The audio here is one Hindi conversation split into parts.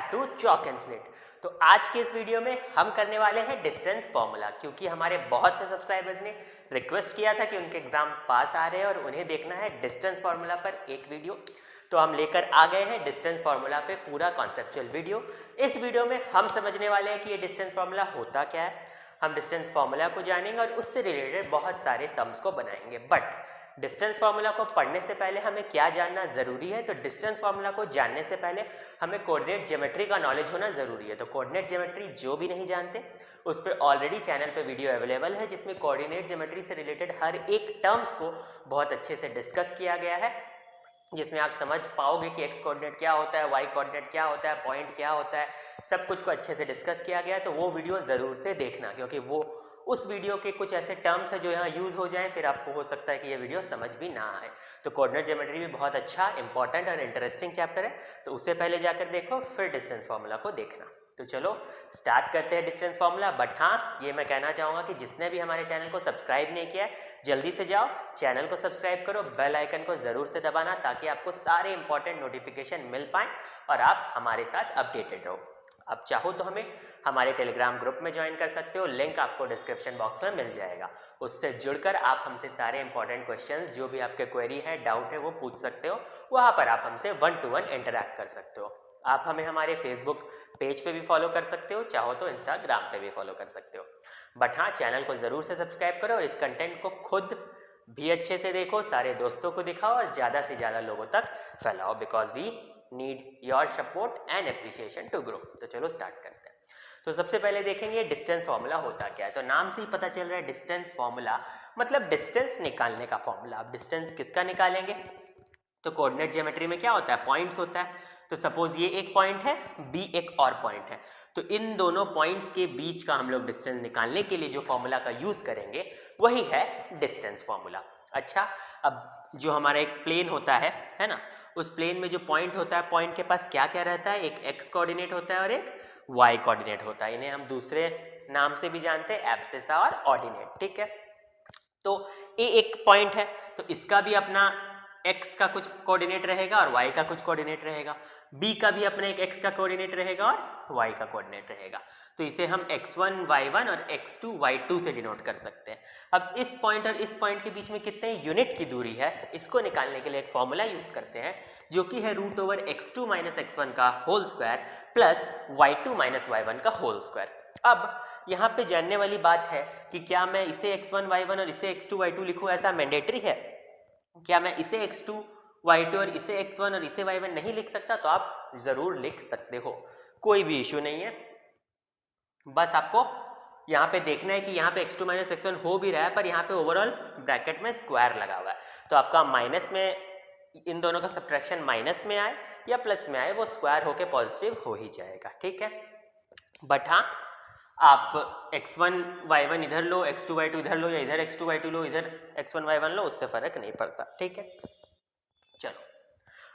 Back to chalk and slate. तो आज के इस वीडियो में हम करने वाले हैं डिस्टेंस फॉर्मूला, क्योंकि हमारे बहुत से सब्सक्राइबर्स ने रिक्वेस्ट किया था कि उनके एग्जाम पास आ रहे हैं और उन्हें देखना है डिस्टेंस फॉर्मूला पर एक वीडियो। तो हम लेकर आ गए हैं डिस्टेंस फॉर्मूला पे पूरा कॉन्सेप्चुअल वीडियो। इस वीडियो में हम समझने वाले हैं कि ये डिस्टेंस फॉर्मूला होता क्या है, हम डिस्टेंस फॉर्मूला को जानेंगे और उससे रिलेटेड बहुत सारे सम्स को बनाएंगे। बट डिस्टेंस फार्मूला को पढ़ने से पहले हमें क्या जानना ज़रूरी है, तो डिस्टेंस फार्मूला को जानने से पहले हमें कोऑर्डिनेट ज्योमेट्री का नॉलेज होना ज़रूरी है। तो कोऑर्डिनेट ज्योमेट्री जो भी नहीं जानते उस पर ऑलरेडी चैनल पे वीडियो अवेलेबल है, जिसमें कोऑर्डिनेट ज्योमेट्री से रिलेटेड हर एक टर्म्स को बहुत अच्छे से डिस्कस किया गया है, जिसमें आप समझ पाओगे कि एक्स कोऑर्डिनेट क्या होता है, वाई कोऑर्डिनेट क्या होता है, पॉइंट क्या होता है, सब कुछ को अच्छे से डिस्कस किया गया है। तो वो वीडियो ज़रूर से देखना, क्योंकि वो उस वीडियो के कुछ ऐसे टर्म्स है जो यहाँ यूज़ हो जाएं, फिर आपको हो सकता है कि ये वीडियो समझ भी ना आए। तो कोऑर्डिनेट ज्योमेट्री भी बहुत अच्छा, इंपॉर्टेंट और इंटरेस्टिंग चैप्टर है, तो उससे पहले जाकर देखो, फिर डिस्टेंस फार्मूला को देखना। तो चलो स्टार्ट करते हैं डिस्टेंस फार्मूला। बट हाँ, ये मैं कहना चाहूँगा कि जिसने भी हमारे चैनल को सब्सक्राइब नहीं किया है, जल्दी से जाओ चैनल को सब्सक्राइब करो, बेल आइकन को ज़रूर से दबाना, ताकि आपको सारे इंपॉर्टेंट नोटिफिकेशन मिल पाएँ और आप हमारे साथ अपडेटेड रहो। आप चाहो तो हमें हमारे टेलीग्राम ग्रुप में ज्वाइन कर सकते हो, लिंक आपको डिस्क्रिप्शन बॉक्स में मिल जाएगा। उससे जुड़कर आप हमसे सारे इंपॉर्टेंट क्वेश्चंस, जो भी आपके क्वेरी है, डाउट है, वो पूछ सकते हो। वहाँ पर आप हमसे 1 to 1 इंटरैक्ट कर सकते हो। आप हमें हमारे फेसबुक पेज पे भी फॉलो कर सकते हो, चाहो तो इंस्टाग्राम पे भी फॉलो कर सकते हो। बट हाँ, चैनल को ज़रूर से सब्सक्राइब करो और इस कंटेंट को खुद भी अच्छे से देखो, सारे दोस्तों को दिखाओ और ज़्यादा से ज़्यादा लोगों तक फैलाओ, because we need your support and appreciation to grow. तो चलो स्टार्ट करते हैं। तो सबसे पहले देखेंगे डिस्टेंस फॉर्मूला होता क्या है। तो नाम से ही पता चल रहा है डिस्टेंस फॉर्मूला मतलब डिस्टेंस निकालने का फॉर्मूला। अब डिस्टेंस किसका निकालेंगे, तो कोऑर्डिनेट ज्योमेट्री में क्या होता है, पॉइंट्स होता है। तो सपोज ये एक पॉइंट है, बी एक और पॉइंट है, तो इन दोनों पॉइंट्स के बीच का हम लोग डिस्टेंस निकालने के लिए जो फॉर्मूला का यूज करेंगे वही है डिस्टेंस फॉर्मूला। अच्छा, अब जो हमारा एक प्लेन होता है ना, उस प्लेन में जो पॉइंट होता है, पॉइंट के पास क्या क्या रहता है, एक एक्स कोऑर्डिनेट होता है और एक वाई कोऑर्डिनेट होता है। इन्हें हम दूसरे नाम से भी जानते हैं, एब्सिसा और ऑर्डिनेट। ठीक है, तो ए एक पॉइंट है, तो इसका भी अपना x का कुछ कोऑर्डिनेट रहेगा और y का कुछ कोऑर्डिनेट रहेगा, b का भी अपना एक x का कोऑर्डिनेट रहेगा और y का कोऑर्डिनेट रहेगा। तो इसे हम x1 y1 और x2 y2 से डिनोट कर सकते हैं। अब इस पॉइंट और इस पॉइंट के बीच में कितने यूनिट की दूरी है, इसको निकालने के लिए एक फॉर्मूला यूज करते हैं, जो कि है √x2 - x1 का whole square plus y2 - y1 का होल स्क्वायर। अब यहाँ पे जानने वाली बात है कि क्या मैं इसे x1 y1 और इसे x2 y2 लिखूँ, ऐसा मैंडेटरी है? क्या मैं इसे x2 y2 और इसे x1 और इसे y1 नहीं लिख सकता? तो आप जरूर लिख सकते हो, कोई भी इश्यू नहीं है। बस आपको यहाँ पे देखना है कि यहाँ पे x2 - x1 हो भी रहा है, पर यहाँ पे ओवरऑल ब्रैकेट में स्क्वायर लगा हुआ है, तो आपका माइनस में इन दोनों का सब्ट्रैक्शन माइनस में आए या प्लस में आए, वो स्क्वायर होके पॉजिटिव हो ही जाएगा। ठीक है, बट हाँ, आप x1 y1 इधर लो, x2 y2 इधर लो, या इधर x2 y2 लो, इधर x1 y1 लो, उससे फर्क नहीं पड़ता। ठीक है, चलो,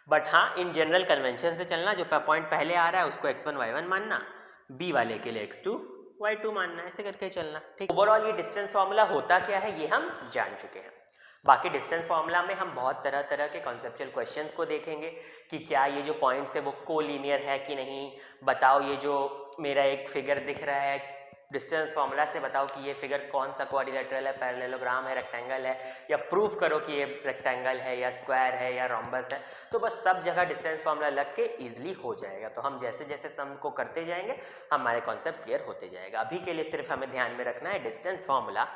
बट हाँ, इन जनरल कन्वेंशन से चलना, जो पॉइंट पहले आ रहा है उसको x1 y1 मानना, b वाले के लिए x2 y2 मानना, ऐसे करके चलना। ठीक, ओवरऑल ये डिस्टेंस फॉर्मूला होता क्या है ये हम जान चुके हैं। बाकी डिस्टेंस फॉर्मूला में हम बहुत तरह तरह के कॉन्सेप्चुअल क्वेश्चंस को देखेंगे कि क्या ये जो पॉइंट्स है वो कोलिनियर है कि नहीं, बताओ ये जो मेरा एक फिगर दिख रहा है, डिस्टेंस फॉर्मूला से बताओ कि ये फिगर कौन सा क्वाड्रिलेटरल है, पैरेललोग्राम है, रेक्टेंगल है, या प्रूफ करो कि ये रेक्टेंगल है या स्क्वायर है या रोम्बस है। तो बस सब जगह डिस्टेंस फॉर्मूला लग के ईजिली हो जाएगा। तो हम जैसे जैसे सम को करते जाएंगे हमारे कॉन्सेप्ट क्लियर होते जाएगा। अभी के लिए सिर्फ हमें ध्यान में रखना है डिस्टेंस फॉर्मूला,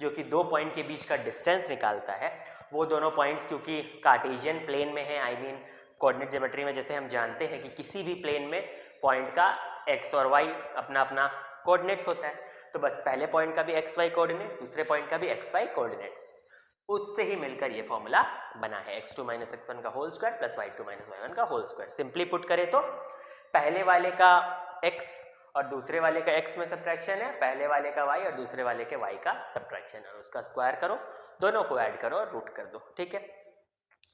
जो कि दो पॉइंट के बीच का डिस्टेंस निकालता है। वो दोनों पॉइंट्स क्योंकि कार्टेशियन प्लेन में है, आई मीन कोऑर्डिनेट ज्योमेट्री में जैसे हम जानते हैं कि किसी भी प्लेन में पॉइंट का x और y अपना अपना कोऑर्डिनेट्स होता है, तो बस पहले पॉइंट का भी एक्स वाई कोऑर्डिनेट, दूसरे पॉइंट का भी एक्स वाई कोऑर्डिनेट, उससे ही मिलकर ये फॉर्मूला बना है, x2 - x1 का whole square plus y2 - y1 का होल स्क्वायर। सिंपली पुट करें तो पहले वाले का x और दूसरे वाले का x में सब्ट्रैक्शन है, पहले वाले का y और दूसरे वाले के y का सब्ट्रैक्शन है, उसका स्क्वायर करो, दोनों को ऐड करो और रूट कर दो। ठीक है,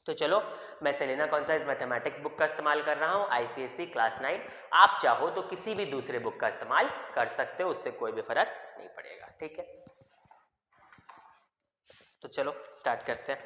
तो चलो, मैं सेलेना कॉन्साइज मैथमेटिक्स बुक का इस्तेमाल कर रहा हूँ, ICSE क्लास 9। आप चाहो तो किसी भी दूसरे बुक का इस्तेमाल कर सकते हो, उससे कोई भी फर्क नहीं पड़ेगा। ठीक है, तो चलो स्टार्ट करते हैं।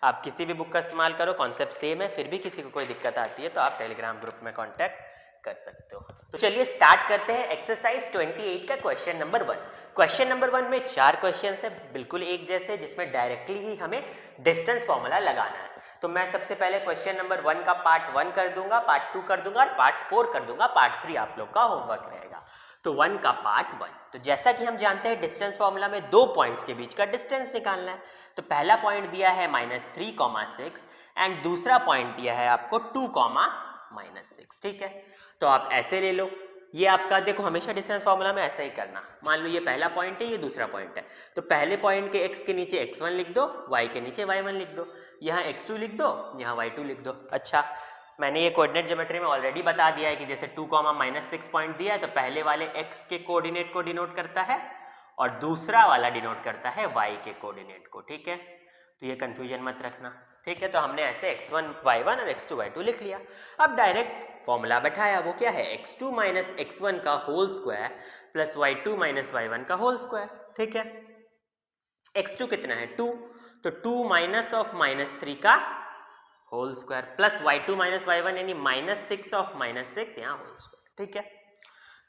आप किसी भी बुक का इस्तेमाल करो, कॉन्सेप्ट सेम है, फिर भी किसी को कोई दिक्कत आती है तो आप टेलीग्राम ग्रुप में कांटेक्ट कर सकते हो। तो चलिए स्टार्ट करते हैं एक्सरसाइज 28 का क्वेश्चन नंबर 1। क्वेश्चन नंबर 1 में 4 क्वेश्चन है बिल्कुल एक जैसे, जिसमें डायरेक्टली ही हमें डिस्टेंस फॉर्मूला लगाना है। तो मैं सबसे पहले क्वेश्चन नंबर 1 का पार्ट 1 कर दूंगा, पार्ट 2 कर दूंगा और पार्ट 4 कर दूंगा, पार्ट 3 आप लोग का होमवर्क रहेगा। तो 1 का पार्ट 1, तो जैसा कि हम जानते हैं डिस्टेंस फॉर्मूला में 2 पॉइंट्स के बीच का डिस्टेंस निकालना है। तो पहला पॉइंट दिया है -3,6 एंड दूसरा पॉइंट दिया है आपको 2,-6। ठीक है, तो आप ऐसे ले लो, ये आपका देखो हमेशा डिस्टेंस फार्मूला में ऐसा ही करना। मान लो ये पहला पॉइंट है, ये दूसरा पॉइंट है, तो पहले पॉइंट के x के नीचे x1 लिख दो, y के नीचे y1 लिख दो, यहाँ x2 लिख दो, यहाँ y2 लिख दो। अच्छा, मैंने ये कोऑर्डिनेट ज्योमेट्री में ऑलरेडी बता दिया है कि जैसे 2,-6 पॉइंट दिया है तो पहले वाले x के कोऑर्डिनेट को डिनोट करता है और दूसरा वाला डिनोट करता है y के कोऑर्डिनेट को। ठीक है, तो ये कंफ्यूजन मत रखना। ठीक है, तो हमने ऐसे x1 y1 और x2 y2 लिख लिया। अब डायरेक्ट फॉर्मूला बैठाया, वो क्या है x2 - x1 का whole square plus y2 - y1 का होल स्क्वायर। ठीक है, x2 कितना है 2, तो 2 माइनस ऑफ -3 का whole square plus y2 - y1 यानी -6 ऑफ -6 यहाँ होल स्क्वायर। ठीक है,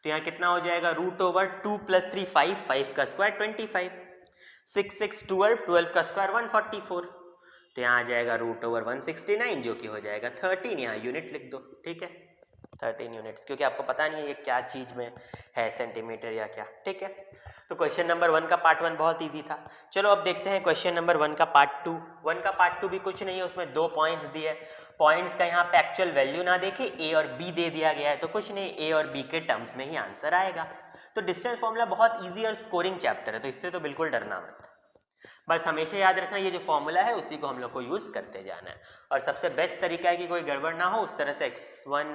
तो यहाँ कितना हो जाएगा √2 + 3 5 का स्क्वायर 25, 6 6 12 12 का स्क्वायर 144, तो यहाँ आ जाएगा √169 जो कि हो जाएगा 13। यहाँ यूनिट लिख दो। ठीक है, 13 यूनिट्स, क्योंकि आपको पता नहीं है ये क्या चीज़ में है, सेंटीमीटर या क्या। ठीक है, तो क्वेश्चन नंबर 1 का पार्ट 1 बहुत इजी था। चलो अब देखते हैं क्वेश्चन नंबर 1 का पार्ट 2। 1 का पार्ट 2 भी कुछ नहीं है, उसमें 2 पॉइंट्स दिए। पॉइंट्स का यहाँ पे एक्चुअल वैल्यू ना देखे, ए और बी दे दिया गया है, तो कुछ नहीं, ए और बी के टर्म्स में ही आंसर आएगा। तो डिस्टेंस फॉर्मूला बहुत ईजी और स्कोरिंग चैप्टर है, तो इससे तो बिल्कुल डरना मत। बस हमेशा याद रखना ये जो फॉर्मूला है उसी को हम लोग को यूज़ करते जाना है। और सबसे बेस्ट तरीका है कि कोई गड़बड़ ना हो, उस तरह से x1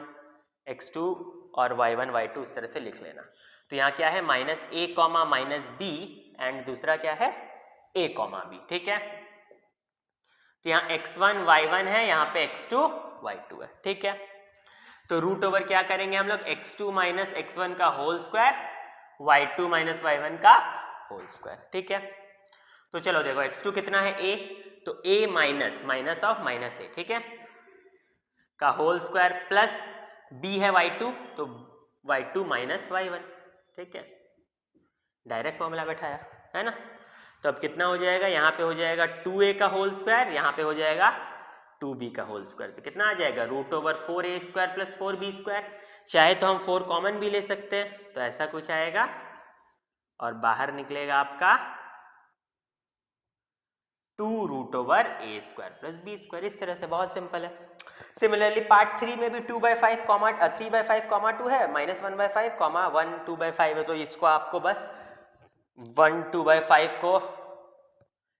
x2 और y1 y2 उस तरह से लिख लेना। तो यहाँ क्या है -a, -b एंड दूसरा क्या है a, b। ठीक है, तो यहाँ x1 y1 है, यहाँ पे x2 y2 है। ठीक है, तो रूट ओवर क्या करेंगे हम लोग x2 - x1 का होल स्क्वायर, y2 - y1 का होल स्क्वायर। ठीक है, तो चलो देखो x2 कितना है a, तो a माइनस ऑफ -a, ठीक है, का होल स्क्वायर प्लस b है y2, तो y2 - y1। ठीक है, डायरेक्ट फॉर्मूला बैठाया है ना। तो अब कितना हो जाएगा, यहाँ पे हो जाएगा 2a का होल स्क्वायर, यहाँ पे हो जाएगा 2b का होल स्क्वायर, तो कितना आ जाएगा √4a² + 4b²। चाहे तो हम 4 कॉमन भी ले सकते हैं, तो ऐसा कुछ आएगा और बाहर निकलेगा आपका 2√a² + b²। इस तरह से बहुत सिंपल है। सिमिलरली पार्ट 3 में भी 2/5, 3/5, 2 है, -1/5, 1 2/5 है, तो इसको आपको बस 1 2/5 को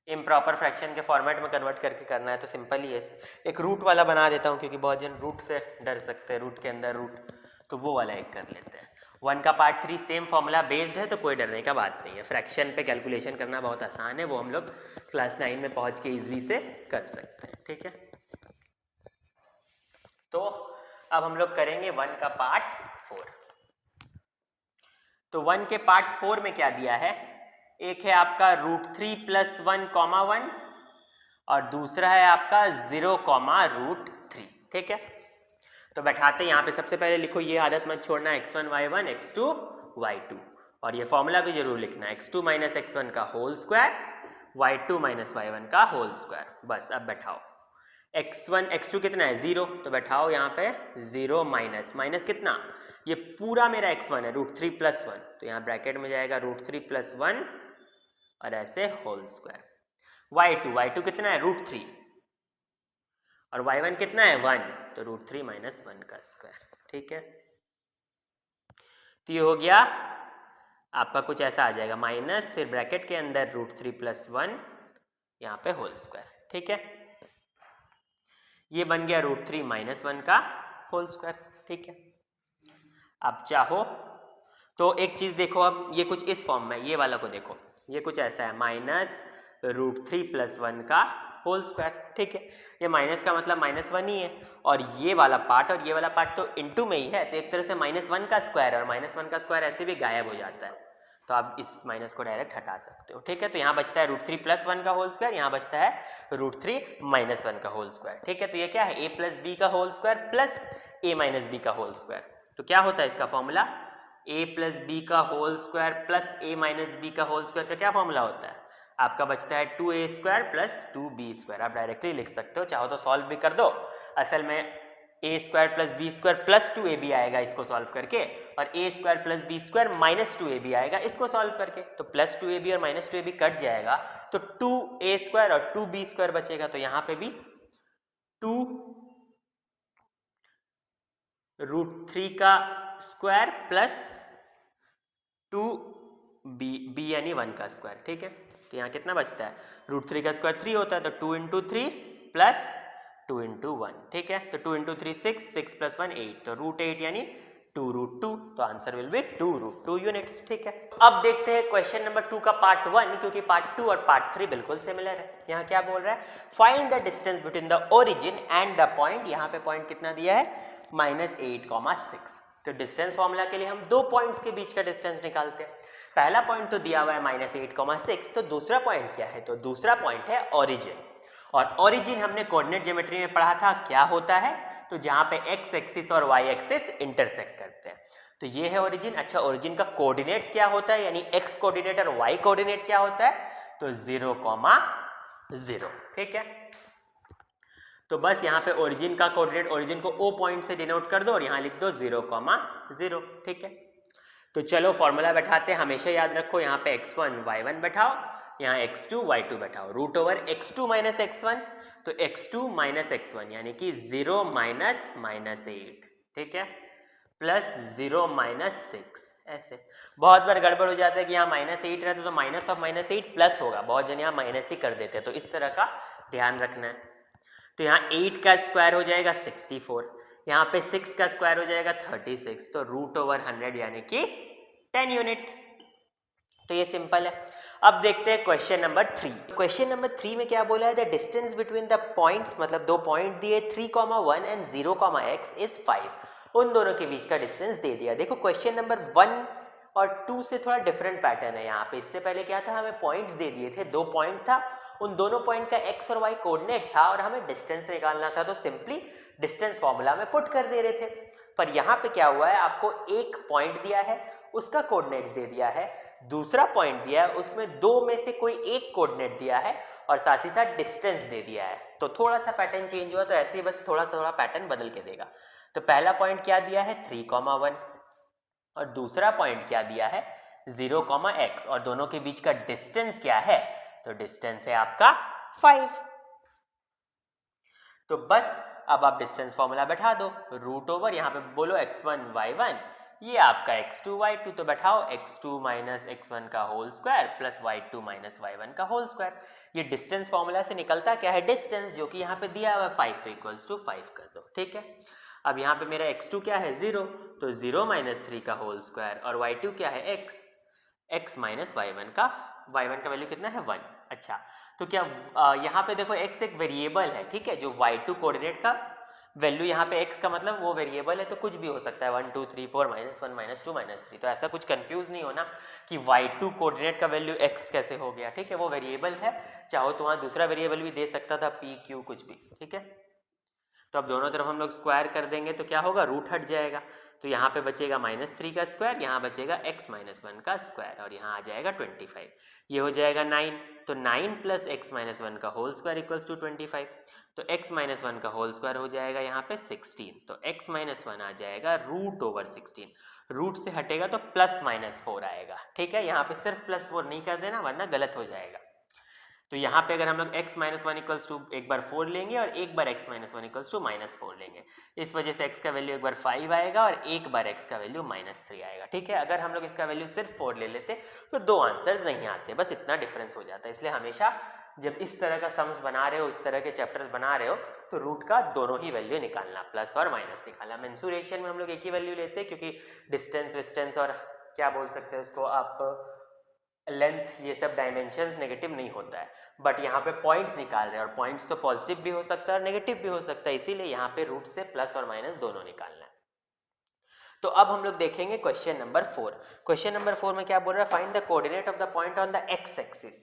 इम्प्रॉपर फ्रैक्शन के फॉर्मेट में कन्वर्ट करके करना है। तो सिंपल ही है, एक रूट वाला बना देता हूँ क्योंकि बहुत जन रूट से डर सकते हैं, रूट के अंदर रूट, तो वो वाला एक कर लेते हैं। 1 का पार्ट 3 सेम फॉर्मूला बेस्ड है, तो कोई डरने का बात नहीं है। फ्रैक्शन पे कैलकुलेशन करना बहुत आसान है, वो हम लोग क्लास 9 में पहुँच के ईजिली से कर सकते हैं। ठीक है, तो अब हम लोग करेंगे 1 का पार्ट 4। तो 1 के पार्ट 4 में क्या दिया है, एक है आपका √3 + 1,1 और दूसरा है आपका 0, √3। ठीक है, तो बैठाते यहाँ पे सबसे पहले लिखो, ये आदत मत छोड़ना, x1 y1 x2 y2, और ये फॉर्मूला भी जरूर लिखना, x2 - x1 का होल स्क्वायर, y2 - y1 का होल स्क्वायर। बस अब बैठाओ, x1 x2 कितना है 0, तो बैठाओ यहाँ पे 0 माइनस कितना, ये पूरा मेरा x1 है √3 + 1, तो यहाँ ब्रैकेट में जाएगा √3 + 1 और ऐसे होल स्क्वायर। y2 कितना है √3 और y1 कितना है 1, तो √3 - 1 का स्क्वायर। ठीक है, तो ये हो गया आपका, कुछ ऐसा आ जाएगा माइनस, फिर ब्रैकेट के अंदर √3 + 1 यहाँ पे होल स्क्वायर। ठीक है, ये बन गया √3 - 1 का होल स्क्वायर। ठीक है, अब चाहो तो एक चीज देखो, अब ये कुछ इस फॉर्म में, ये वाला को देखो, ये कुछ ऐसा है -√3 + 1 का होल स्क्वायर। ठीक है, ये माइनस का मतलब -1 ही है, और ये वाला पार्ट और ये वाला पार्ट तो इनटू में ही है, तो एक तरह से -1 का स्क्वायर, और -1 का स्क्वायर ऐसे भी गायब हो जाता है, तो आप इस माइनस को डायरेक्ट हटा सकते हो। ठीक है, तो यहाँ बचता है √3 + 1 का होल स्क्वायर, यहाँ बचता है √3 - 1 का होल स्क्वायर। ठीक है, तो ये क्या है a + b का whole square plus a - b का होल स्क्वायर। तो क्या होता है इसका फॉर्मूला, a प्लस बी का whole square plus a minus B का होल स्क्वायर का क्या फॉर्मूला होता है, आपका बचता है 2a square plus 2b square. आप डायरेक्टली लिख सकते हो, चाहो तो सॉल्व भी कर दो। असल में a square plus B square plus 2ab आएगा इसको सॉल्व करके, और a square plus B square minus 2ab आएगा इसको सॉल्व करके। तो प्लस 2ab और माइनस 2ab कट जाएगा तो 2a स्क्वायर और 2b स्क्वायर बचेगा। तो यहाँ पे भी 2 रूट 3 का स्क्वायर प्लस 2b यानी 1 का स्क्वायर, ठीक है। तो यहाँ कितना बचता है, रूट 3 का स्क्वायर 3 होता है, तो 2 इंटू 3 प्लस 2 इंटू 1, ठीक है। तो 2 इंटू 3 6, 6 प्लस 1 8, तो रूट 8 यानी 2 रूट 2, तो answer will be 2 root 2 units, ठीक है। अब देखते हैं क्वेश्चन नंबर 2 का पार्ट 1, क्योंकि पार्ट 2 और पार्ट 3 बिल्कुल सिमिलर है। यहाँ क्या बोल रहा है, find the distance between the origin and the point. यहाँ पे पॉइंट कितना दिया है, -8,6। तो डिस्टेंस फॉर्मूला के लिए हम दो पॉइंट्स के बीच का डिस्टेंस निकालते हैं। पहला पॉइंट तो दिया हुआ है -8,6, तो दूसरा पॉइंट क्या है, तो दूसरा पॉइंट है ओरिजिन। और ओरिजिन हमने कोऑर्डिनेट ज्योमेट्री में पढ़ा था क्या होता है, तो जहां पे x एक्सिस और y एक्सिस इंटरसेक्ट करते हैं, तो ये है ओरिजिन। अच्छा, ओरिजिन का कोऑर्डिनेट्स क्या होता है, यानी x कोऑर्डिनेट और y कोऑर्डिनेट क्या होता है, तो 0,0, ठीक है। तो बस यहाँ पे ओरिजिन का कोऑर्डिनेट, ओरिजिन को O पॉइंट से डिनोट कर दो और यहाँ लिख दो 0,0, ठीक है। तो चलो फॉर्मूला बैठाते हैं, हमेशा याद रखो यहाँ पे x1 y1 बैठाओ, यहाँ x2 y2 बैठाओ, root over x2 minus x1, तो x2 माइनस x1 यानी कि 0 माइनस -8, ठीक है, प्लस 0 माइनस 6। ऐसे बहुत बार गड़बड़ हो जाता है कि यहाँ -8 रहता है तो माइनस ऑफ -8 प्लस होगा, बहुत जन यहाँ माइनस ही कर देते हैं, तो इस तरह का ध्यान रखना है। तो यहाँ 8 का स्क्वायर हो जाएगा 64, यहाँ पे 6 का स्क्वायर हो जाएगा 36, तो रूट ओवर 100 यानी कि 10 यूनिट। तो ये सिंपल है। अब देखते हैं क्वेश्चन नंबर 3। क्वेश्चन नंबर 3 में क्या बोला है, the distance between the points, मतलब दो पॉइंट दिए 3,1 एंड 0,x इज 5। उन दोनों के बीच का डिस्टेंस दे दिया। देखो क्वेश्चन नंबर 1 और 2 से थोड़ा डिफरेंट पैटर्न है यहाँ पे। इससे पहले क्या था, हमें पॉइंट्स दे दिए थे, दो पॉइंट था, उन दोनों पॉइंट का x और y कोऑर्डिनेट था और हमें डिस्टेंस निकालना था, तो सिंपली डिस्टेंस फॉर्मूला में पुट कर दे रहे थे। पर यहाँ पे क्या हुआ है, आपको एक पॉइंट दिया है, उसका कोऑर्डिनेट्स दे दिया है, दूसरा पॉइंट दिया है, उसमें दो में से कोई एक कोऑर्डिनेट दिया है और साथ ही साथ डिस्टेंस दे दिया है। तो थोड़ा सा पैटर्न चेंज हुआ, तो ऐसे ही बस थोड़ा पैटर्न बदल के देगा। तो पहला पॉइंट क्या दिया है 3,1 और दूसरा पॉइंट क्या दिया है 0,x, और दोनों के बीच का डिस्टेंस क्या है, तो डिस्टेंस है आपका 5। तो बस अब आप डिस्टेंस फॉर्मूला बैठा दो, रूट ओवर यहाँ पे बोलो x1 y1, ये आपका x2 y2, तो बैठाओ x2 माइनस x1 का whole square plus y2 minus y1 का होल स्क्वायर। ये डिस्टेंस फॉर्मूला से निकलता क्या है, डिस्टेंस, जो कि यहाँ पे दिया हुआ है 5, तो इक्वल्स टू 5 कर दो, ठीक है। अब यहाँ पे मेरा x2 क्या है 0, तो 0 माइनस 3 का होल स्क्वायर, और y2 क्या है x माइनस y1 का वैल्यू कितना है 1। अच्छा, तो क्या यहाँ पे देखो x एक वेरिएबल है, ठीक है, जो y2 कोऑर्डिनेट का वैल्यू, यहाँ पे x का मतलब वो वेरिएबल है, तो कुछ भी हो सकता है 1 2 3 4 -1 -2 -3, तो ऐसा कुछ कंफ्यूज नहीं होना कि y2 कोऑर्डिनेट का वैल्यू x कैसे हो गया, ठीक है, वो वेरिएबल है, चाहो तो वहाँ दूसरा वेरिएबल भी दे सकता था p q कुछ भी, ठीक है। तो अब दोनों तरफ हम लोग स्क्वायर कर देंगे तो क्या होगा, रूट हट जाएगा, तो यहाँ पे बचेगा -3 का स्क्वायर, यहाँ बचेगा x माइनस 1 का स्क्वायर, और यहाँ आ जाएगा 25, ये हो जाएगा 9, तो 9 प्लस x माइनस 1 का होल स्क्वायर इक्वल्स टू 25, तो x माइनस 1 का होल स्क्वायर हो जाएगा यहाँ पे 16, तो x माइनस 1 आ जाएगा रूट ओवर 16, रूट से हटेगा तो प्लस -4 आएगा, ठीक है। यहाँ पे सिर्फ +4 नहीं कर देना वरना गलत हो जाएगा। तो यहाँ पे अगर हम लोग x माइनस 1 इक्वल्स टू एक बार 4 लेंगे और एक बार x माइनस 1 इक्वल्स टू -4 लेंगे, इस वजह से x का वैल्यू एक बार 5 आएगा और एक बार x का वैल्यू -3 आएगा, ठीक है। अगर हम लोग इसका वैल्यू सिर्फ 4 ले लेते तो दो आंसर्स नहीं आते, बस इतना डिफरेंस हो जाता है। इसलिए हमेशा जब इस तरह का सम्स बना रहे हो, इस तरह के चैप्टर्स बना रहे हो, तो रूट का दोनों ही वैल्यू निकालना, प्लस और माइनस निकालना। मेंसुरेशन में हम लोग एक ही वैल्यू लेते हैं, क्योंकि डिस्टेंस विस्टेंस और क्या बोल सकते हैं उसको आप, लेंथ, ये सब डायमेंशंस नेगेटिव नहीं होता है, बट यहाँ पे पॉइंट्स निकाल रहे हैं और पॉइंट्स तो पॉजिटिव भी हो सकता है और नेगेटिव भी हो सकता है, इसीलिए यहाँ पे रूट से प्लस और माइनस दोनों निकालना है। तो अब हम लोग देखेंगे क्वेश्चन नंबर 4। क्वेश्चन नंबर 4 में क्या बोल रहा है, find the coordinate of the point on the x axis.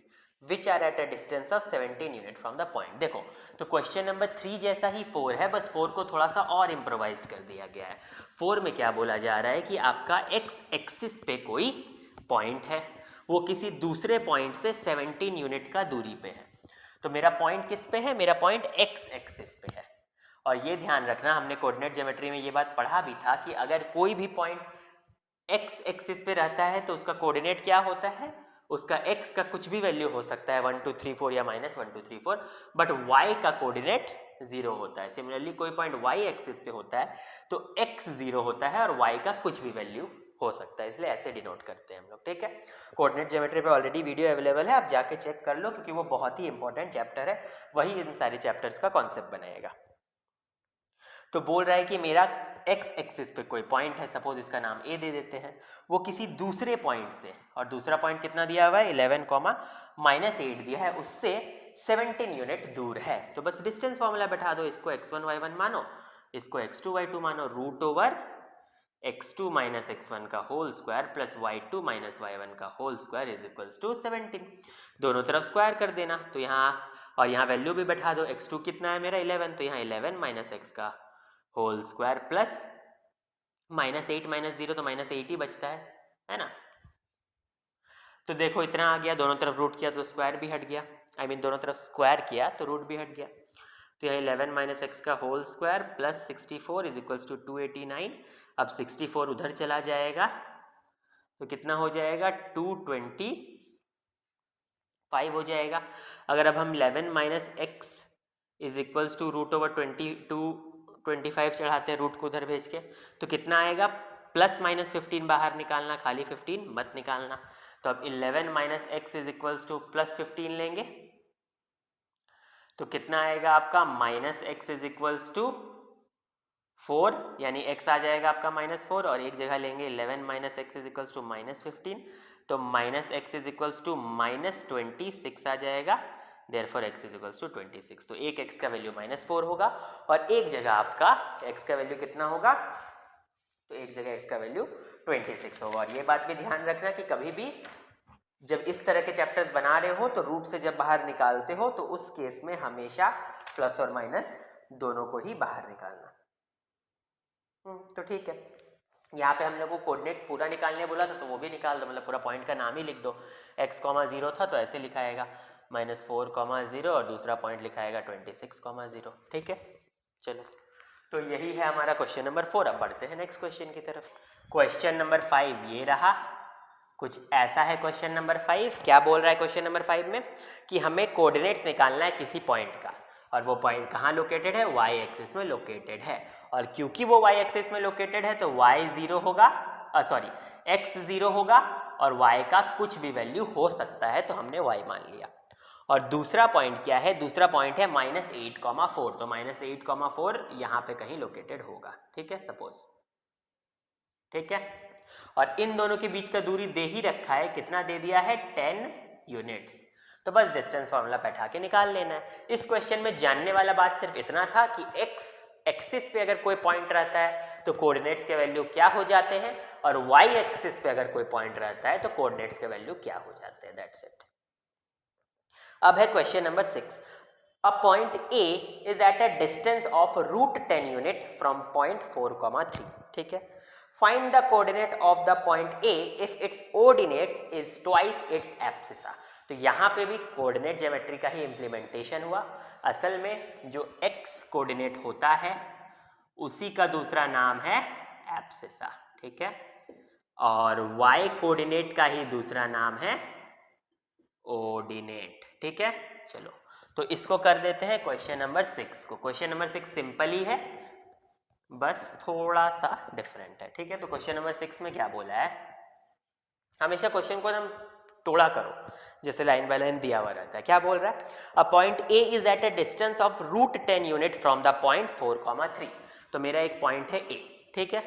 Which are at a distance of 17 unit from the point. देखो तो क्वेश्चन नंबर 3 जैसा ही 4 है, बस 4 को थोड़ा सा और इम्प्रोवाइज कर दिया गया है। 4 में क्या बोला जा रहा है कि आपका एक्स एक्सिस पे कोई पॉइंट है, वो किसी दूसरे पॉइंट से 17 यूनिट का दूरी पे है। तो मेरा पॉइंट किस पे है, मेरा पॉइंट एक्स एक्सिस पे है। और ये ध्यान रखना, हमने कोऑर्डिनेट ज्योमेट्री में ये बात पढ़ा भी था कि अगर कोई भी पॉइंट एक्स एक्सिस पे रहता है तो उसका कोऑर्डिनेट क्या होता है, उसका x का कुछ भी वैल्यू हो सकता है 1 2 3 4 या -1 2 3 4, बट y का कोऑर्डिनेट 0 होता है। सिमिलरली कोई पॉइंट y एक्सिस पे होता है तो x 0 होता है और y का कुछ भी वैल्यू हो सकता है, इसलिए ऐसे डिनोट करते हैं हम लोग। ठीक है, कोऑर्डिनेट ज्योमेट्री पे ऑलरेडी वीडियो अवेलेबल है, आप जाके चेक कर लो क्योंकि वो बहुत ही इंपॉर्टेंट चैप्टर है, वही इन सारे चैप्टर्स का कॉन्सेप्ट बनाएगा। तो बोल रहा है कि मेरा एक्स एक्सिस पे कोई पॉइंट है, सपोज इसका नाम ए दे देते हैं, वो किसी दूसरे पॉइंट से, और दूसरा पॉइंट कितना दिया हुआ है 11, -8 दिया है, उससे 17 यूनिट दूर है। तो बस डिस्टेंस फॉर्मूला बैठा दो, इसको x1 y1 मानो, इसको x2 y2 मानो, √ओवर x2 - x1 का whole square plus y2 - y1 का whole square is equals to 17। दोनों तरफ स्क्वायर कर देना, तो यहाँ और यहाँ वैल्यू भी बैठा दो, x2 कितना है मेरा 11, तो यहाँ 11 - x का होल स्क्वायर प्लस -8 -0 तो -8 ही बचता है ना। तो देखो इतना आ गया, दोनों तरफ रूट किया तो स्क्वायर भी हट गया, आई मीन दोनों तरफ स्क्वायर किया तो रूट भी हट गया। तो यहाँ 11 - x का whole square plus 64 is equals to 289। अब 64 उधर चला जाएगा तो कितना हो जाएगा 225 हो जाएगा। अगर अब हम 11 - x इज इक्वल्स टू √22 चढ़ाते हैं रूट को उधर भेज के, तो कितना आएगा, +-15 बाहर निकालना, खाली 15 मत निकालना। तो अब 11 - x इज इक्वल्स टू +15 लेंगे तो कितना आएगा आपका -x इज इक्वल्स टू 4, यानी x आ जाएगा आपका -4, और एक जगह लेंगे 11 - x इज इक्वल्स टू -15, तो -x इज इक्वल्स टू -26 आ जाएगा, therefore x is equals to 26। तो एक x का वैल्यू -4 होगा और एक जगह आपका x का वैल्यू कितना होगा, तो एक जगह x का वैल्यू 26 होगा। और ये बात भी ध्यान रखना कि कभी भी जब इस तरह के चैप्टर्स बना रहे हो तो रूट से जब बाहर निकालते हो तो उस केस में हमेशा प्लस और माइनस दोनों को ही बाहर निकालना। तो ठीक है, यहाँ पे हम लोग को कोऑर्डिनेट्स पूरा निकालने बोला था तो वो भी निकाल दो, मतलब पूरा पॉइंट का नाम ही लिख दो। x, 0 था तो ऐसे लिखाएगा -4, 0 और दूसरा पॉइंट लिखाएगा 26, 0। ठीक है, चलो तो यही है हमारा क्वेश्चन नंबर 4। अब बढ़ते हैं नेक्स्ट क्वेश्चन की तरफ। क्वेश्चन नंबर 5 ये रहा, कुछ ऐसा है क्वेश्चन नंबर 5। क्या बोल रहा है क्वेश्चन नंबर 5 में कि हमें कोऑर्डिनेट्स निकालना है किसी पॉइंट का, और वो पॉइंट कहाँ लोकेटेड है, y एक्सिस में लोकेटेड है, और क्योंकि वो y एक्सिस में लोकेटेड है तो y 0 होगा, x 0 होगा और y का कुछ भी वैल्यू हो सकता है, तो हमने y मान लिया। और दूसरा पॉइंट क्या है, दूसरा पॉइंट है -8, तो -8, यहाँ पे कहीं लोकेटेड होगा। ठीक है, सपोज, ठीक है, और इन दोनों के बीच का दूरी दे ही रखा है, कितना दे दिया है 10 यूनिट्स। तो बस डिस्टेंस फार्मूला बैठा के निकाल लेना है। इस क्वेश्चन में जानने वाला बात सिर्फ इतना था कि x एक्सिस पे अगर कोई पॉइंट रहता है तो कोऑर्डिनेट्स के वैल्यू क्या हो जाते हैं, और y एक्सिस पे अगर कोई पॉइंट रहता है तो कोऑर्डिनेट्स के वैल्यू क्या हो जाते हैं, दैट्स इट। अब है question number 6। A point A is eight a distance of √10 unit from point 4, 3। ठीक है, find the coordinate of the point A if it's ordinates is twice its abscissa. तो यहाँ पे भी कोऑर्डिनेट ज्योमेट्री का ही इम्प्लीमेंटेशन हुआ। असल में जो x कोऑर्डिनेट होता है उसी का दूसरा नाम है एब्सिसा। ठीक है, और y कोऑर्डिनेट का ही दूसरा नाम है ऑर्डिनेट। ठीक है, चलो तो इसको कर देते हैं क्वेश्चन नंबर 6 को। क्वेश्चन नंबर 6 सिंपल ही है, बस थोड़ा सा डिफरेंट है। ठीक है, तो क्वेश्चन नंबर 6 में क्या बोला है, हमेशा क्वेश्चन को हम तोड़ा करो, जैसे लाइन बाय लाइन दिया हुआ रहता है। क्या बोल रहा है, a point A is eight a distance of √10 unit from the point 4, 3। तो मेरा एक पॉइंट है A, ठीक है,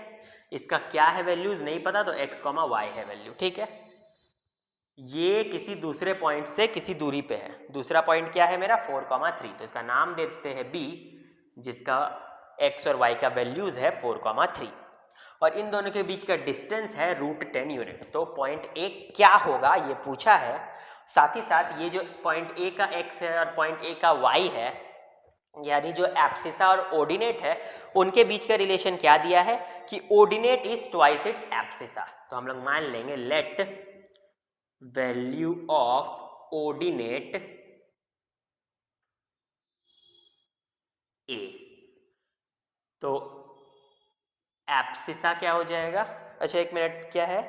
इसका क्या है वैल्यूज नहीं पता, तो x, y है वैल्यू। ठीक है, ये किसी दूसरे पॉइंट से किसी दूरी पे है, दूसरा पॉइंट क्या है मेरा 4, 3, तो इसका नाम दे देते हैं B, जिसका x और y का वैल्यूज है 4, 3, और इन दोनों के बीच का डिस्टेंस है √10 यूनिट। तो पॉइंट A क्या होगा ये पूछा है, साथ ही साथ ये जो पॉइंट ए का x है और पॉइंट ए का y है, यानी जो एब्सिसा और ऑर्डिनेट है, उनके बीच का रिलेशन क्या दिया है कि ordinate is twice its abscissa. तो हम लोग मान लेंगे लेट वैल्यू ऑफ ऑर्डिनेट ए, तो एब्सिसा क्या हो जाएगा, अच्छा एक मिनट, क्या है,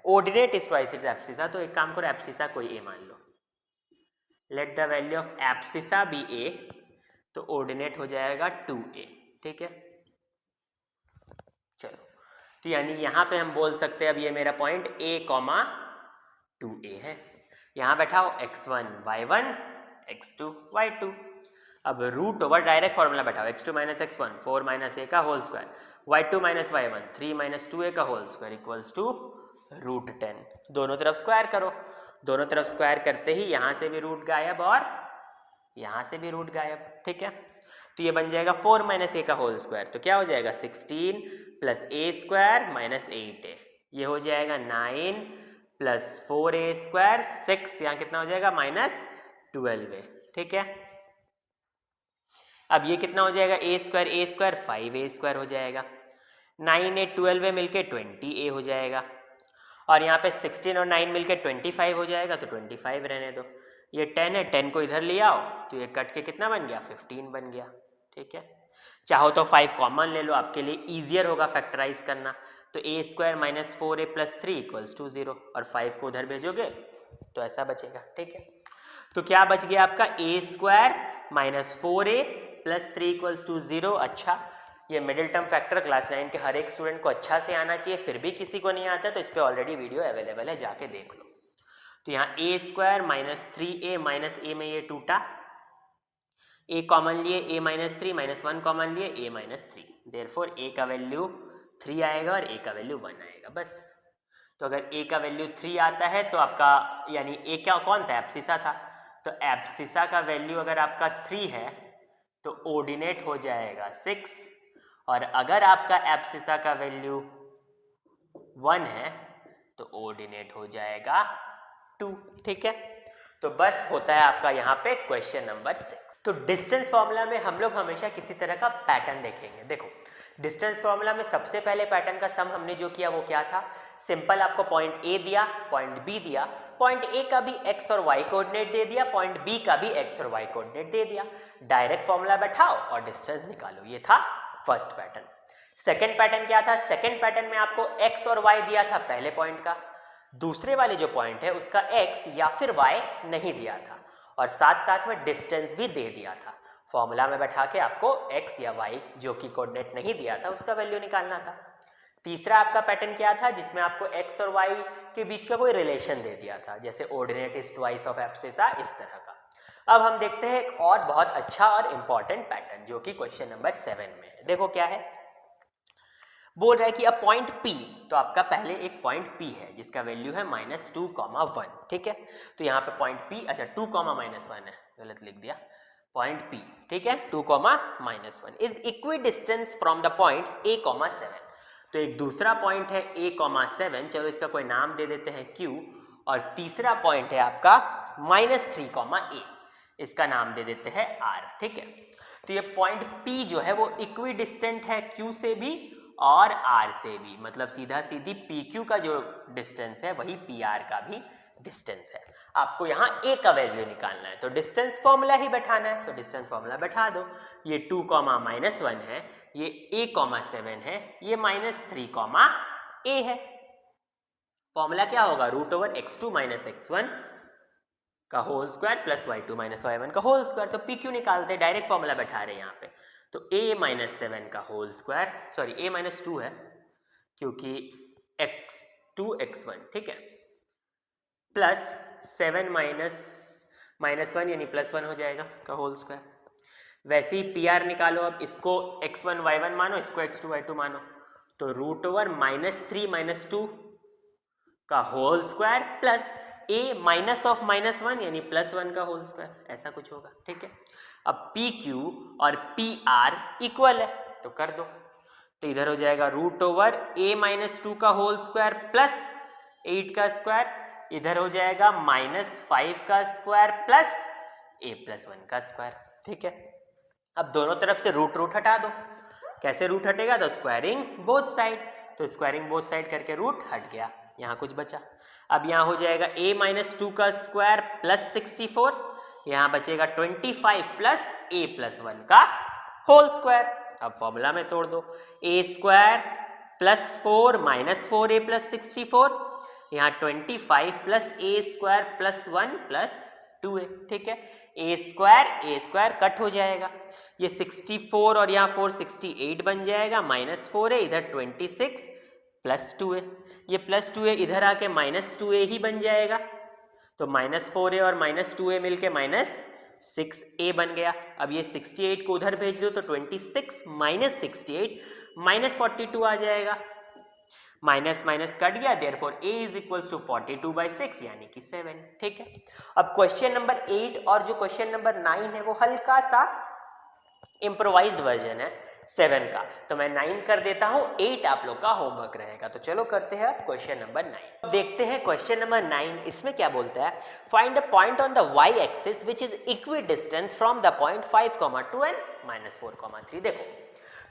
ordinate is twice its abscissa, तो एक काम करो एब्सिसा कोई ए मान लो, let the value of abscissa be a, तो ऑर्डिनेट हो जाएगा 2a, ठीक है। चलो, तो यानी यहां पे हम बोल सकते हैं अब ये मेरा पॉइंट a, 2a है। यहां बैठाओ x1 y1 x2 y2, अब रूट ओवर डायरेक्ट फॉर्मूला बैठाओ, x2 minus x1 4 minus a का whole square, y2 minus y1 3 minus 2a का whole square equals to root 10। दोनों तरफ स्क्वायर करो, दोनों तरफ स्क्वायर करते ही यहां से भी रूट गायब और यहां से भी रूट गायब, ठीक है। तो ये बन जाएगा 4 माइनस ए का होल स्क्वायर, तो क्या हो जाएगा 16 प्लस ए स्क्वायर माइनस 8a, ये हो जाएगा 9 प्लस 4a स्क्वायर 6, यहाँ कितना हो जाएगा माइनस 12a, ठीक है। अब ये कितना हो जाएगा a स्क्वायर 5a स्क्वायर हो जाएगा, 9a 12a मिलके 20a हो जाएगा, और यहाँ पे 16 और 9 मिलके 25 हो जाएगा, तो 25 रहने दो। ये 10 है, 10 को इधर ले आओ, तो ये कट के कितना बन गया 15 बन गया, ठीक है। चाहो तो 5 कॉमन ले लो, आपके लिए ईजियर होगा फैक्टराइज करना, तो a square minus 4a plus 3 equals to 0, और 5 को उधर भेजोगे तो ऐसा बचेगा, ठीक है। तो क्या बच गया आपका a square minus 4a plus 3 equals to 0। अच्छा, ये मिडिल टर्म फैक्टर क्लास 9 के हर एक स्टूडेंट को अच्छा से आना चाहिए, फिर भी किसी को नहीं आता तो इस पर ऑलरेडी वीडियो अवेलेबल है, जाके देख लो। तो यहाँ a square minus 3a minus a में ये टूटा, a कॉमन लिए, a माइनस 3 माइनस 1 कॉमन लिए, a माइनस 3, देयरफॉर a का वैल्यू 3 आएगा और a का वैल्यू 1 आएगा, बस। तो अगर a का वैल्यू 3 आता है तो आपका यानी a क्या कौन था, एब्सिसा था, तो एब्सिसा का वैल्यू अगर आपका 3 है तो ऑर्डिनेट हो जाएगा 6, और अगर आपका एब्सिसा का वैल्यू 1 है तो ऑर्डिनेट हो जाएगा 2, ठीक है। तो बस होता है आपका यहाँ पे क्वेश्चन नंबर 6। तो डिस्टेंस फॉर्मूला में हम लोग हमेशा किसी तरह का पैटर्न देखेंगे। देखो, डिस्टेंस फॉर्मूला में सबसे पहले पैटर्न का सम हमने जो किया वो क्या था, सिंपल आपको पॉइंट ए दिया, पॉइंट बी दिया, पॉइंट ए का भी एक्स और वाई कोऑर्डिनेट दे दिया, पॉइंट बी का भी एक्स और वाई कोऑर्डिनेट दे दिया, डायरेक्ट फॉर्मूला बैठाओ और डिस्टेंस निकालो, ये था फर्स्ट पैटर्न। सेकंड पैटर्न क्या था, सेकंड पैटर्न में आपको एक्स और वाई दिया था पहले पॉइंट का, दूसरे वाले जो पॉइंट है उसका एक्स या फिर वाई नहीं दिया था, और साथ साथ में डिस्टेंस भी दे दिया था। फॉर्मूला में बैठा के आपको एक्स या वाई जो कि कोऑर्डिनेट नहीं दिया था उसका वैल्यू निकालना था। तीसरा आपका पैटर्न क्या था, जिसमें आपको एक्स और वाई के बीच का कोई रिलेशन दे दिया था, जैसे ordinate is twice of abscissa, इस तरह का। अब हम देखते हैं एक और बहुत अच्छा और इंपॉर्टेंट पैटर्न जो कि क्वेश्चन नंबर 7 में है। देखो क्या है, बोल रहा है कि अब पॉइंट P, तो आपका पहले एक पॉइंट P है जिसका वैल्यू है -2, 1, ठीक है। तो यहाँ पे पॉइंट P, अच्छा 2, -1 है, गलत लिख दिया, पॉइंट P, ठीक है, 2, -1 is equi distance from the points A, 7। तो एक दूसरा पॉइंट है A, 7, चलो इसका कोई नाम दे देते हैं Q, और तीसरा पॉइंट है आपका -3, A, इसका नाम दे देते हैं R, ठीक है। तो ये पॉइंट P जो है वो इक्वी डिस्टेंट है Q से भी और R से भी, मतलब सीधा सीधी PQ का जो डिस्टेंस है वही PR का भी डिस्टेंस है। आपको यहाँ A का वैल्यू निकालना है, तो डिस्टेंस फॉर्मूला ही बैठाना है, तो डिस्टेंस फॉर्मूला बैठा दो। ये 2, -1 है, ये A, 7 है, ये -3, A है। फॉर्मूला क्या होगा, √(x2 - x1) का whole square plus y2 - y1 का होल स्क्वायर। तो PQ निकालते, डायरेक्ट फॉर्मूला बैठा रहे हैं यहाँ पे, तो a-7 का होल स्क्वायर, सॉरी a-2 है क्योंकि x2 x1, ठीक है, प्लस 7 -1 यानी +1 हो जाएगा का होल स्क्वायर। वैसे ही PR निकालो, अब इसको x1 y1 मानो, इसको x2 y2 मानो, तो √(3 - 2) का होल स्क्वायर प्लस a -(-1) यानी +1 का होल स्क्वायर, ऐसा कुछ होगा, ठीक है। अब PQ और PR इक्वल है तो कर दो, तो इधर हो जाएगा √(a - 2) का होल स्क्वायर प्लस 8 का स्क्वायर इधर हो जाएगा -5 का स्क्वायर प्लस a+1 का स्क्वायर। ठीक है, अब दोनों तरफ से रूट हटा दो। कैसे रूट हटेगा? तो स्क्वायरिंग बोथ साइड, तो स्क्वायरिंग बोथ साइड करके रूट हट गया, यहाँ कुछ बचा। अब यहाँ हो जाएगा a-2 का स्क्वायर प्लस 64, यहाँ बचेगा 25 प्लस a+1 का होल स्क्वायर। अब फॉर्मूला में तोड़ दो, a square plus 4 minus 4a plus 64, यहाँ 25 plus a square plus 1 plus 2a। ठीक है, a स्क्वायर कट हो जाएगा, ये 64 और यहाँ 4 68 बन जाएगा, -4 है, इधर 26 प्लस 2a, ये प्लस 2a इधर आके -2a ही बन जाएगा, तो -4a और -2a मिलके -6a बन गया। अब ये 68 को उधर भेज दो तो 26 माइनस 68 -42 आ जाएगा, माइनस माइनस कट गया, therefore a is equals to 42/6 यानी कि 7। ठीक है, अब क्वेश्चन नंबर 8 और जो क्वेश्चन नंबर 9 है वो हल्का सा इम्प्रोवाइज्ड वर्जन है 7 का, तो मैं 9 कर देता हूं, 8 आप लोग का होमवर्क रहेगा। तो चलो करते हैं अब क्वेश्चन नंबर 9। देखते हैं क्वेश्चन नंबर 9, इसमें क्या बोलता है, find a point on the y axis which is equi distance from the point 5,2 and -4,3। देखो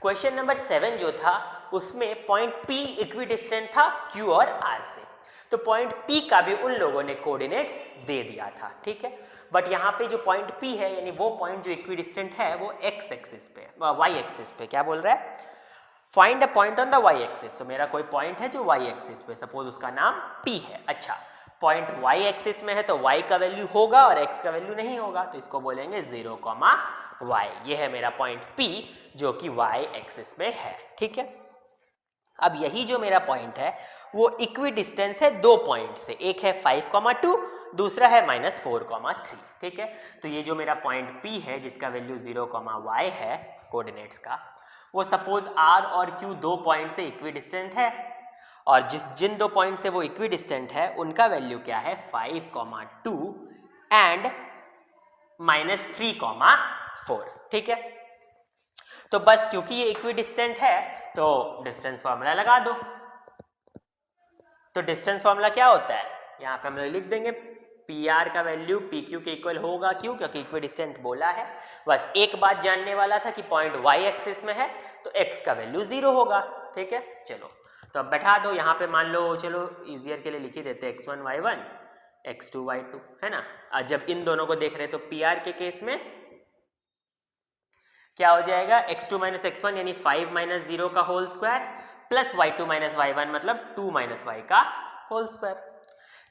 क्वेश्चन नंबर 7 जो था उसमें पॉइंट P इक्वी डिस्टेंट था Q और R से, तो पॉइंट P का भी उन लोगों ने कोऑर्डिनेट्स दे दिया था। ठीक है, बट यहाँ पे जो पॉइंट P है यानी वो पॉइंट जो इक्वी डिस्टेंट है वो x एक्सिस पे, y एक्सिस पे क्या बोल रहा है, find a point on the y axis. तो मेरा कोई पॉइंट है जो y एक्सिस पे, सपोज उसका नाम P है। अच्छा, पॉइंट y एक्सिस में है तो y का वैल्यू होगा और x का वैल्यू नहीं होगा, तो इसको बोलेंगे 0, y। ये है मेरा पॉइंट P जो कि y एक्सिस में है। ठीक है, अब यही जो मेरा पॉइंट है वो इक्वी डिस्टेंस है दो पॉइंट से, एक है 5,2, दूसरा है -4,3। ठीक है, तो ये जो मेरा पॉइंट P है जिसका वैल्यू 0, y है कोऑर्डिनेट्स का, वो सपोज R और Q दो पॉइंट से इक्वी डिस्टेंट है, और जिन दो पॉइंट से वो इक्वी डिस्टेंट है उनका वैल्यू क्या है 5,2 एंड -3,4। ठीक है, तो बस क्योंकि ये इक्वी डिस्टेंट है तो डिस्टेंस फार्मूला लगा दो। तो डिस्टेंस फार्मूला क्या होता है, यहाँ पे हम लोग लिख देंगे PR का वैल्यू PQ के इक्वल होगा, क्यों, क्योंकि इक्वी डिस्टेंट बोला है। बस एक बात जानने वाला था कि पॉइंट y एक्सिस में है तो x का वैल्यू 0 होगा। ठीक है, चलो तो अब बैठा दो, यहाँ पे मान लो, चलो इजियर के लिए लिख ही देते हैं x1 y1 x2 y2, है ना। जब इन दोनों को देख रहे हैं तो PR के केस में क्या हो जाएगा, x2 माइनस x1 यानी 5 माइनस 0 का whole square plus y2 minus y1 मतलब 2 माइनस y का होल स्क्वायर।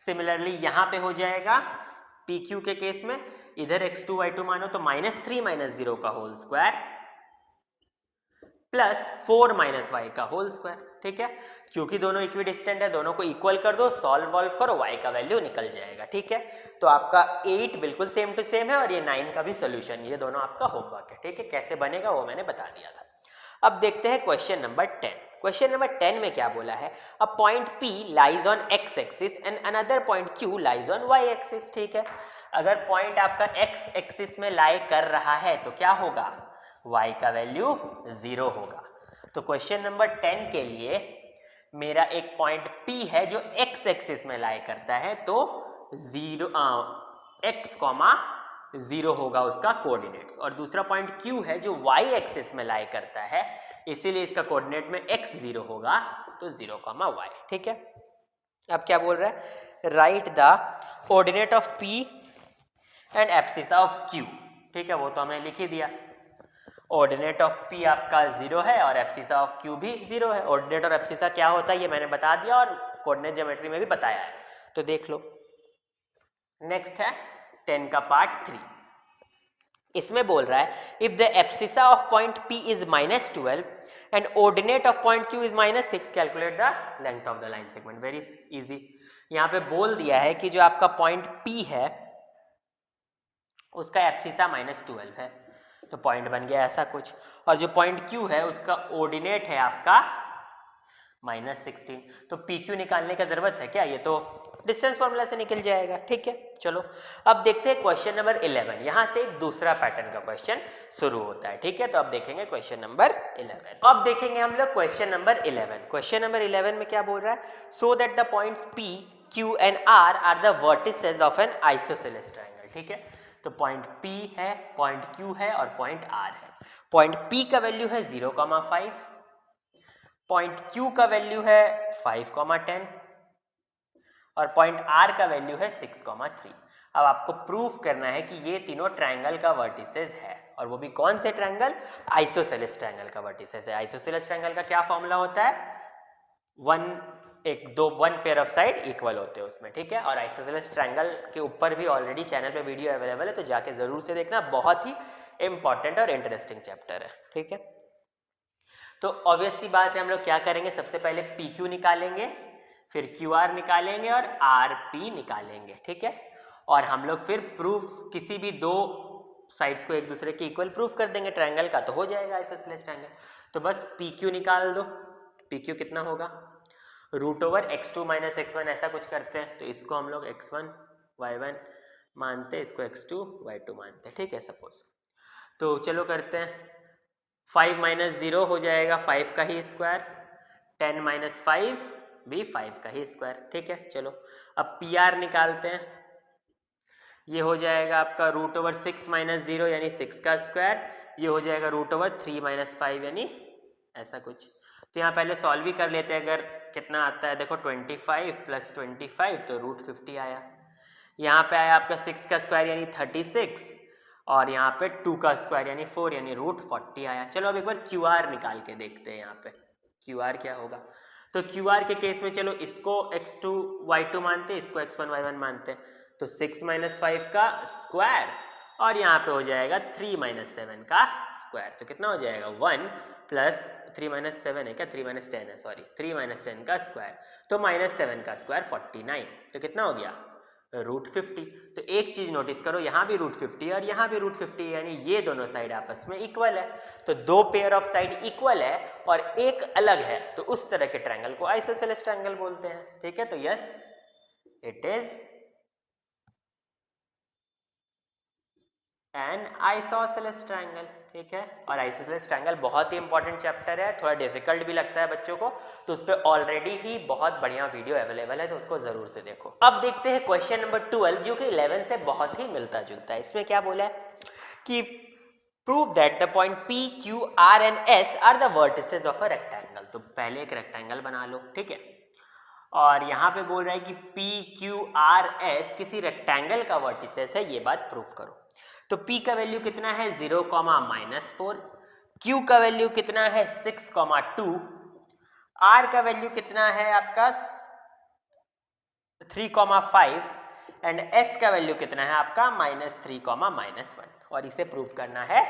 सिमिलरली यहाँ पे हो जाएगा PQ के केस में, इधर x2 y2 मानो तो -3 माइनस 0 का whole square plus 4 minus y का होल स्क्वायर। ठीक है, क्योंकि दोनों इक्वी डिस्टेंट है, दोनों को इक्वल कर दो, सॉल्व वॉल्व करो, y का वैल्यू निकल जाएगा। ठीक है, तो आपका 8 बिल्कुल सेम टू सेम है और ये 9 का भी सोल्यूशन, ये दोनों आपका होमवर्क है। ठीक है, कैसे बनेगा वो मैंने बता दिया था। अब देखते हैं क्वेश्चन नंबर 10। क्वेश्चन नंबर 10 में क्या बोला है, a point P lies on x axis and another point Q lies on y axis. ठीक है, अगर पॉइंट आपका x एक्सिस में लाई कर रहा है तो क्या होगा, y का वैल्यू 0 होगा। तो क्वेश्चन नंबर 10 के लिए मेरा एक पॉइंट P है जो x एक्सिस में लाई करता है, तो x, 0 होगा उसका कोऑर्डिनेट्स, और दूसरा पॉइंट Q है जो y एक्सिस में लाई करता है, इसीलिए इसका कोऑर्डिनेट में x 0 होगा, तो 0, y। ठीक है, अब क्या बोल रहा है, right the coordinate of P and abscissa of Q। ठीक है, वो तो हमने लिख ही दिया, ऑर्डिनेट ऑफ P आपका 0 है और एब्सिसा ऑफ Q भी 0 है। ऑर्डिनेट और एब्सिसा क्या होता है ये मैंने बता दिया और कोऑर्डिनेट ज्योमेट्री में भी बताया है, तो देख लो। नेक्स्ट है 10 का पार्ट 3, इसमें बोल रहा है if the abscissa of point P is -12 and ordinate of point Q is -6, calculate the length of the line segment. Very easy, यहाँ पे बोल दिया है कि जो आपका पॉइंट P है उसका एब्सिसा -12 है, तो पॉइंट बन गया ऐसा कुछ, और जो पॉइंट Q है उसका ऑर्डिनेट है आपका -16, तो PQ निकालने का जरूरत है क्या, ये तो डिस्टेंस फॉर्मूला से निकल जाएगा। ठीक है, चलो अब देखते हैं क्वेश्चन नंबर 11। यहाँ से एक दूसरा पैटर्न का क्वेश्चन शुरू होता है। ठीक है, तो अब देखेंगे क्वेश्चन नंबर 11। अब देखेंगे हम लोग क्वेश्चन नंबर 11। क्वेश्चन नंबर 11 में क्या बोल रहा है, so that the points P Q and R are the vertices of an isosceles triangle, ठीक है। तो पॉइंट P है, पॉइंट Q है और पॉइंट R है। पॉइंट P का वैल्यू है 0,5, पॉइंट Q का वैल्यू है 5,10 और पॉइंट R का वैल्यू है 6,3। अब आपको प्रूफ करना है कि ये तीनों ट्रायंगल का वर्टिसेस है, और वो भी कौन से ट्रायंगल? आइसोसेलेस ट्रायंगल का वर्टिसेस है। आइसोसेलेस ट्रायंगल का क्या फॉर्मूला होता है? One pair of side equal होते हैं उसमें, ठीक है। और आइसोसेलेस ट्रायंगल के ऊपर भी ऑलरेडी चैनल पे वीडियो अवेलेबल है, तो जाके जरूर से देखना, बहुत ही इंपॉर्टेंट और इंटरेस्टिंग चैप्टर है, ठीक है। तो ऑब्वियस सी बात है, हम लोग क्या करेंगे, सबसे पहले PQ निकालेंगे, फिर QR निकालेंगे और RP निकालेंगे, ठीक है। और हम लोग फिर प्रूफ किसी भी दो साइड्स को एक दूसरे के इक्वल प्रूफ कर देंगे ट्रायंगल का, तो हो जाएगा आइसोसेलेस ट्रायंगल। तो बस PQ निकाल दो। PQ कितना होगा? √x2 - x1 ऐसा कुछ करते हैं, तो इसको हम लोग x1 y1 मानते हैं, इसको x2 y2 मानते हैं, ठीक है, सपोज। तो चलो करते हैं, 5 - 0 हो जाएगा 5 का ही स्क्वायर, 10 - 5 भी 5 का ही स्क्वायर, ठीक है। चलो अब PR निकालते हैं, ये हो जाएगा आपका √6 - 0 यानी 6 का स्क्वायर, ये हो जाएगा √3 - 5 यानी ऐसा कुछ। तो यहाँ पहले सॉल्व भी कर लेते हैं, अगर कितना आता है देखो, 25 + 25 तो √50 आया। यहाँ पे आया आपका 6 का स्क्वायर यानी 36 और यहाँ पे 2 का स्क्वायर यानी 4 यानी √40 आया। चलो अब एक बार QR निकाल के देखते हैं। यहाँ पे QR क्या होगा? तो QR के केस में चलो इसको x2 y2 मानते हैं, इसको x1 y1 मानते हैं, तो 6 - 5 का स्क्वायर और यहाँ पे हो जाएगा 3 - 7 का स्क्वायर। तो कितना हो जाएगा? 1 + 3 - 7 है क्या? 3 - 10 है, सॉरी, 3 - 10 का स्क्वायर, तो -7 का स्क्वायर 49। तो कितना हो गया? √50। तो एक चीज नोटिस करो, यहाँ भी √50 और यहाँ भी √50, यानी ये दोनों साइड आपस में इक्वल है। तो दो पेयर ऑफ साइड इक्वल है और एक अलग है, तो उस तरह के ट्रायंगल को आइसोसेलेस ट्रायंगल बोलते हैं, ठीक है। तो yes, it is an isosceles triangle, ठीक है। और आइसोसेलेस ट्रायंगल बहुत ही इंपॉर्टेंट चैप्टर है, थोड़ा डिफिकल्ट भी लगता है बच्चों को, तो उस पर ऑलरेडी ही बहुत बढ़िया वीडियो अवेलेबल है, तो उसको जरूर से देखो। अब देखते हैं क्वेश्चन नंबर 12, जो कि 11 से बहुत ही मिलता जुलता है। इसमें क्या बोला है कि prove that the point P, Q, R and S are the vertices of a rectangle. तो पहले एक रेक्टेंगल बना लो, ठीक है। और यहाँ पे बोल रहा है कि P, Q, R, S किसी रेक्टेंगल का वर्टिसेस है, ये बात प्रूफ करो। तो P का वैल्यू कितना है? 0,-4। Q का वैल्यू कितना है? 6,2। R का वैल्यू कितना है आपका? 3,5 एंड S का वैल्यू कितना है आपका? -3,-1। और इसे प्रूव करना है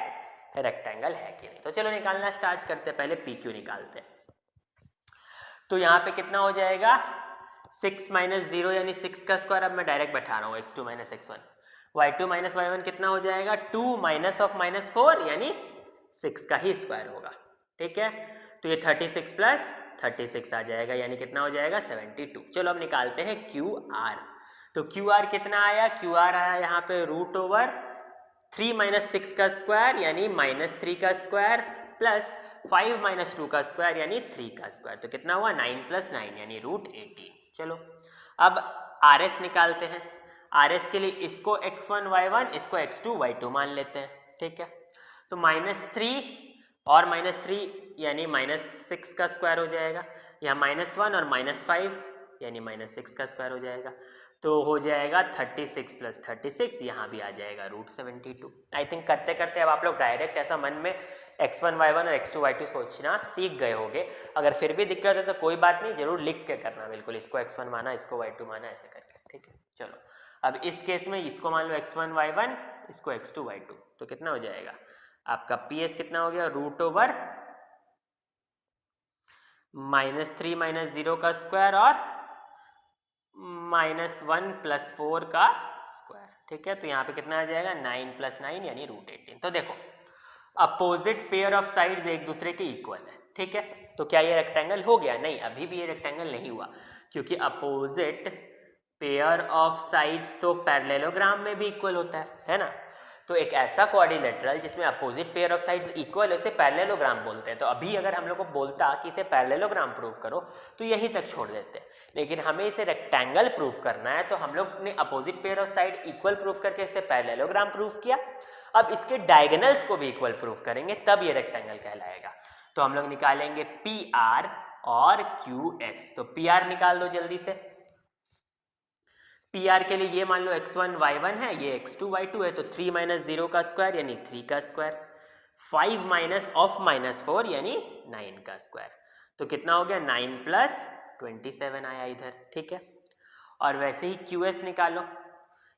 रेक्टेंगल है कि नहीं। तो चलो निकालना स्टार्ट करते हैं, पहले PQ निकालते हैं। तो यहाँ पे कितना हो जाएगा? 6 - 0 यानी 6 का स्क्वायर, अब मैं डायरेक्ट बैठा रहा हूँ, x2 - x1, y2 - y1 कितना हो जाएगा? 2 - 4 यानी 6 का ही स्क्वायर होगा, ठीक है। तो ये 36 + 36 आ जाएगा, यानी कितना हो जाएगा? 72। चलो अब निकालते हैं QR। तो QR कितना आया? QR आया यहाँ पे √3 - 6 का स्क्वायर यानी -3 का स्क्वायर प्लस 5 - 2 का स्क्वायर यानी 3 का स्क्वायर। तो कितना हुआ? 9 + 9 यानी √18। चलो अब RS निकालते हैं। RS के लिए इसको x1 y1, इसको x2 y2 मान लेते हैं, ठीक है। तो -3 और -3 यानी -6 का स्क्वायर हो जाएगा, यहाँ -1 और -5 यानी -6 का स्क्वायर हो जाएगा। तो हो जाएगा 36 + 36, यहाँ भी आ जाएगा √72। आई थिंक करते करते अब आप लोग डायरेक्ट ऐसा मन में x1 y1 और x2 y2 सोचना सीख गए होंगे। अगर फिर भी दिक्कत है तो कोई बात नहीं, जरूर लिख के करना, बिल्कुल इसको x1 माना, इसको y2 माना, ऐसे करके, ठीक है। चलो अब इस केस में इसको मान लो x1 y1, इसको x2 y2, तो कितना हो जाएगा आपका? PS कितना हो गया? √3 - 0 का स्क्वायर और -1 + 4 का स्क्वायर, ठीक है। तो यहाँ पे कितना आ जाएगा? 9 + 9 यानी √18। तो देखो अपोजिट पेयर ऑफ साइड्स एक दूसरे के इक्वल है, ठीक है। तो क्या ये रेक्टेंगल हो गया? नहीं, अभी भी ये रेक्टेंगल नहीं हुआ, क्योंकि अपोजिट पेयर ऑफ साइड्स तो पैरेललोग्राम में भी इक्वल होता है ना। तो एक ऐसा क्वाड्रिलेटरल जिसमें opposite pair of sides equal है उसे पैरेललोग्राम बोलते हैं। तो अभी अगर हम लोग को बोलता कि इसे पैरेललोग्राम प्रूव करो तो यहीं तक छोड़ देते हैं, लेकिन हमें इसे रेक्टेंगल प्रूव करना है तो हम लोग ने opposite pair of side equal prove करके इसे पैरेललोग्राम प्रूव किया। अब इसके डायगोनल्स को भी इक्वल प्रूव करेंगे तब ये रेक्टेंगल कहलाएगा। तो हम लोग निकालेंगे पी आर और क्यू एस। तो पी आर निकाल दो जल्दी से। पी आर के लिए ये मान लो x1 y1 है, ये x2 y2 है, तो 3 माइनस 0 का स्क्वायर यानी 3 का स्क्वायर, 5 माइनस ऑफ माइनस 4 यानी 9 का स्क्वायर। तो कितना हो गया 9 प्लस 27 आया इधर, ठीक है। और वैसे ही QS निकालो,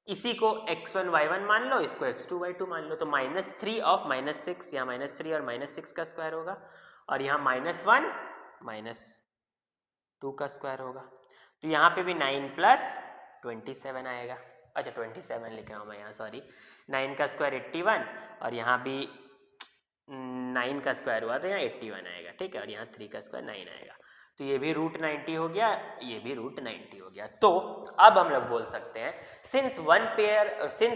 इसी को x1 y1 मान लो, इसको x2 y2 मान लो। तो माइनस 3 ऑफ माइनस 6, या माइनस 3 और माइनस 6 का स्क्वायर होगा, और यहाँ माइनस 1 माइनस 2 का स्क्वायर होगा। तो यहाँ पे भी 9 प्लस 27 आएगा। अच्छा 27 लिख रहा हूँ मैं यहाँ, सॉरी। 9 का स्क्वायर 81 और यहाँ भी 9 का स्क्वायर हुआ तो यहाँ 81 आएगा, ठीक है। और यहाँ 3 का स्क्वायर 9 आएगा। तो ये भी रूट 90 हो गया, ये भी रूट 90 हो गया। तो अब हम लोग बोल सकते हैं since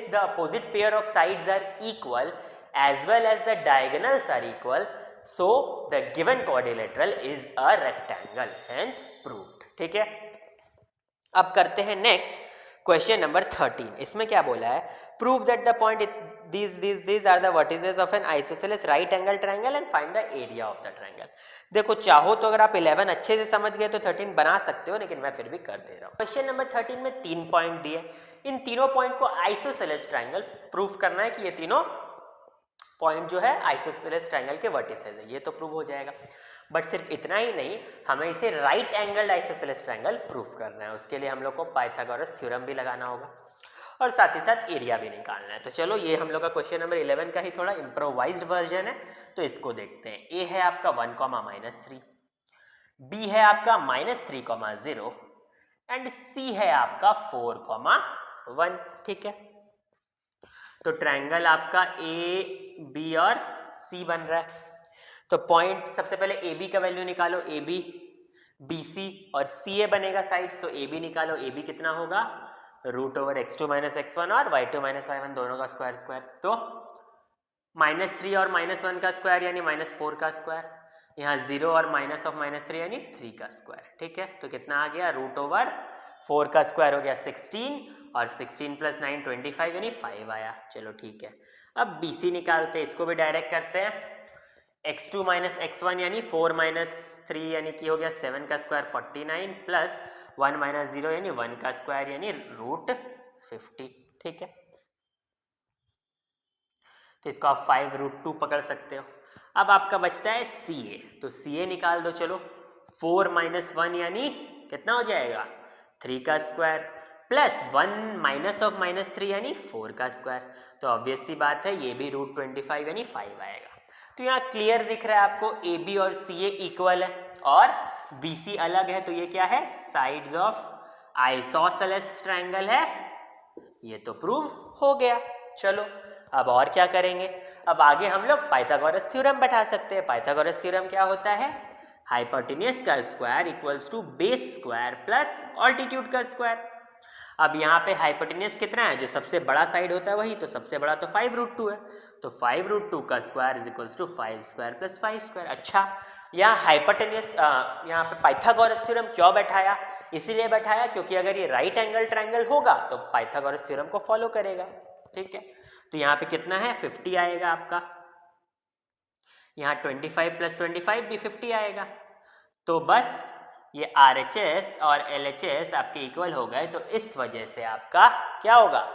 the opposite pair of sides are equal as well as the diagonals are equal, so the given quadrilateral is a rectangle, hence proved, ठीक है। अब करते हैं नेक्स्ट क्वेश्चन नंबर 13। इसमें क्या बोला है, prove that the point these are the vertices of an isosceles right angle triangle and find the area of the triangle. देखो चाहो तो अगर आप 11 अच्छे से समझ गए तो 13 बना सकते हो, लेकिन मैं फिर भी कर दे रहा हूँ। क्वेश्चन नंबर 13 में 3 पॉइंट दिए, इन तीनों पॉइंट को आइसोसेलेस ट्रायंगल प्रूव करना है कि ये तीनों पॉइंट जो है आइसोसेलेस ट्रायंगल के वर्टिसेस है, ये तो प्रूव हो जाएगा। बट सिर्फ इतना ही नहीं, हमें इसे right angled isosceles triangle proof करना है। उसके लिए हम लोग को पाइथागोरस थ्योरम भी लगाना होगा और साथ ही साथ एरिया भी निकालना है। तो चलो ये हम लोग का क्वेश्चन नंबर 11 का ही थोड़ा इम्प्रोवाइज्ड वर्जन है, तो इसको देखते हैं। ए है आपका 1, -3, बी है आपका -3, 0 एंड सी है आपका 4, 1, ठीक है। तो ट्रायंगल आपका ए बी और सी बन रहा है। तो पॉइंट सबसे पहले ए बी का वैल्यू निकालो, ए बी बी सी और सी ए बनेगा साइड। तो ए बी निकालो, ए बी कितना होगा √(x2 - x1) और y2 - y1 दोनों का स्क्वायर। तो -3 और -1 का स्क्वायर यानी -4 का स्क्वायर, यहाँ 0 और माइनस ऑफ -3 यानी 3 का स्क्वायर, ठीक है। तो कितना आ गया √4 का स्क्वायर हो गया 16 और 16 + 9 25 यानी 5 आया। चलो ठीक है। अब बी सी निकालते हैं, इसको भी डायरेक्ट करते हैं। x2 - x1 यानी 4 - 3 यानी कि हो गया 7 का स्क्वायर 49 प्लस 1 - 0 यानी 1 का स्क्वायर यानी √50, ठीक है। तो इसको आप 5√2 पकड़ सकते हो। अब आपका बचता है सी ए, तो सी ए निकाल दो। चलो 4 - 1 यानी कितना हो जाएगा 3 का स्क्वायर प्लस 1 माइनस ऑफ -3 यानी 4 का स्क्वायर। तो ऑब्वियस सी बात है ये भी √25 यानी 5 आएगा। तो यहाँ क्लियर दिख रहा है आपको ए बी और सी ए इक्वल है और बी सी अलग है, तो ये क्या है साइड्स ऑफ आइसोसेलेस ट्रायंगल है, ये तो प्रूव हो गया। चलो अब और क्या करेंगे, अब आगे हम लोग पाइथागोरस थ्योरम बैठा सकते हैं। पाइथागोरस थ्योरम क्या होता है, हाइपोटेन्यूज का square equals to base square plus altitude का स्क्वायर। अब यहाँ पे हाइपोटेन्यूज कितना है, जो सबसे बड़ा साइड होता है वही, तो सबसे बड़ा तो 5√2 है, तो 5√2 का square is equals to 5 square plus 5 square. अच्छा यहाँ हाइपोटेन्यूज यहाँ पे पाइथागोरस थ्योरम क्यों बैठाया, इसीलिए बैठाया क्योंकि अगर ये राइट एंगल ट्रायंगल होगा तो पाइथागोरस थ्योरम को फॉलो करेगा, ठीक है। तो यहाँ पे कितना है 50 आएगा आपका, यहाँ 25 + 25 भी 50 आएगा। तो बस ये RHS और LHS आपके इक्वल हो गए, तो इस वजह से आपका क्या होगा,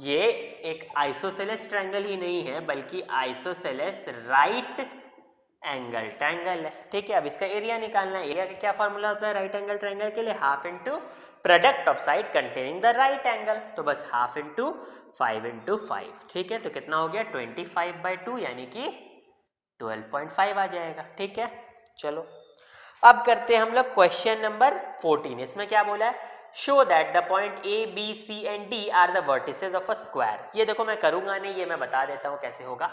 ये एक आइसोसेलेस ट्रायंगल ही नहीं है बल्कि आइसोसेलेस राइट एंगल ट्रायंगल है, ठीक है। अब इसका एरिया निकालना है। एरिया का क्या फॉर्मूला होता है राइट एंगल ट्रायंगल के लिए, half into product of side containing the right angle. तो बस हाफ इंटू 5 × 5, ठीक है। तो कितना हो गया 25/2 यानी कि 12.5 आ जाएगा, ठीक है। चलो अब करते हैं हम लोग क्वेश्चन नंबर 14। इसमें क्या बोला है, show that the point A B C and D are the vertices of a square. ये देखो मैं करूंगा नहीं, ये मैं बता देता हूँ कैसे होगा।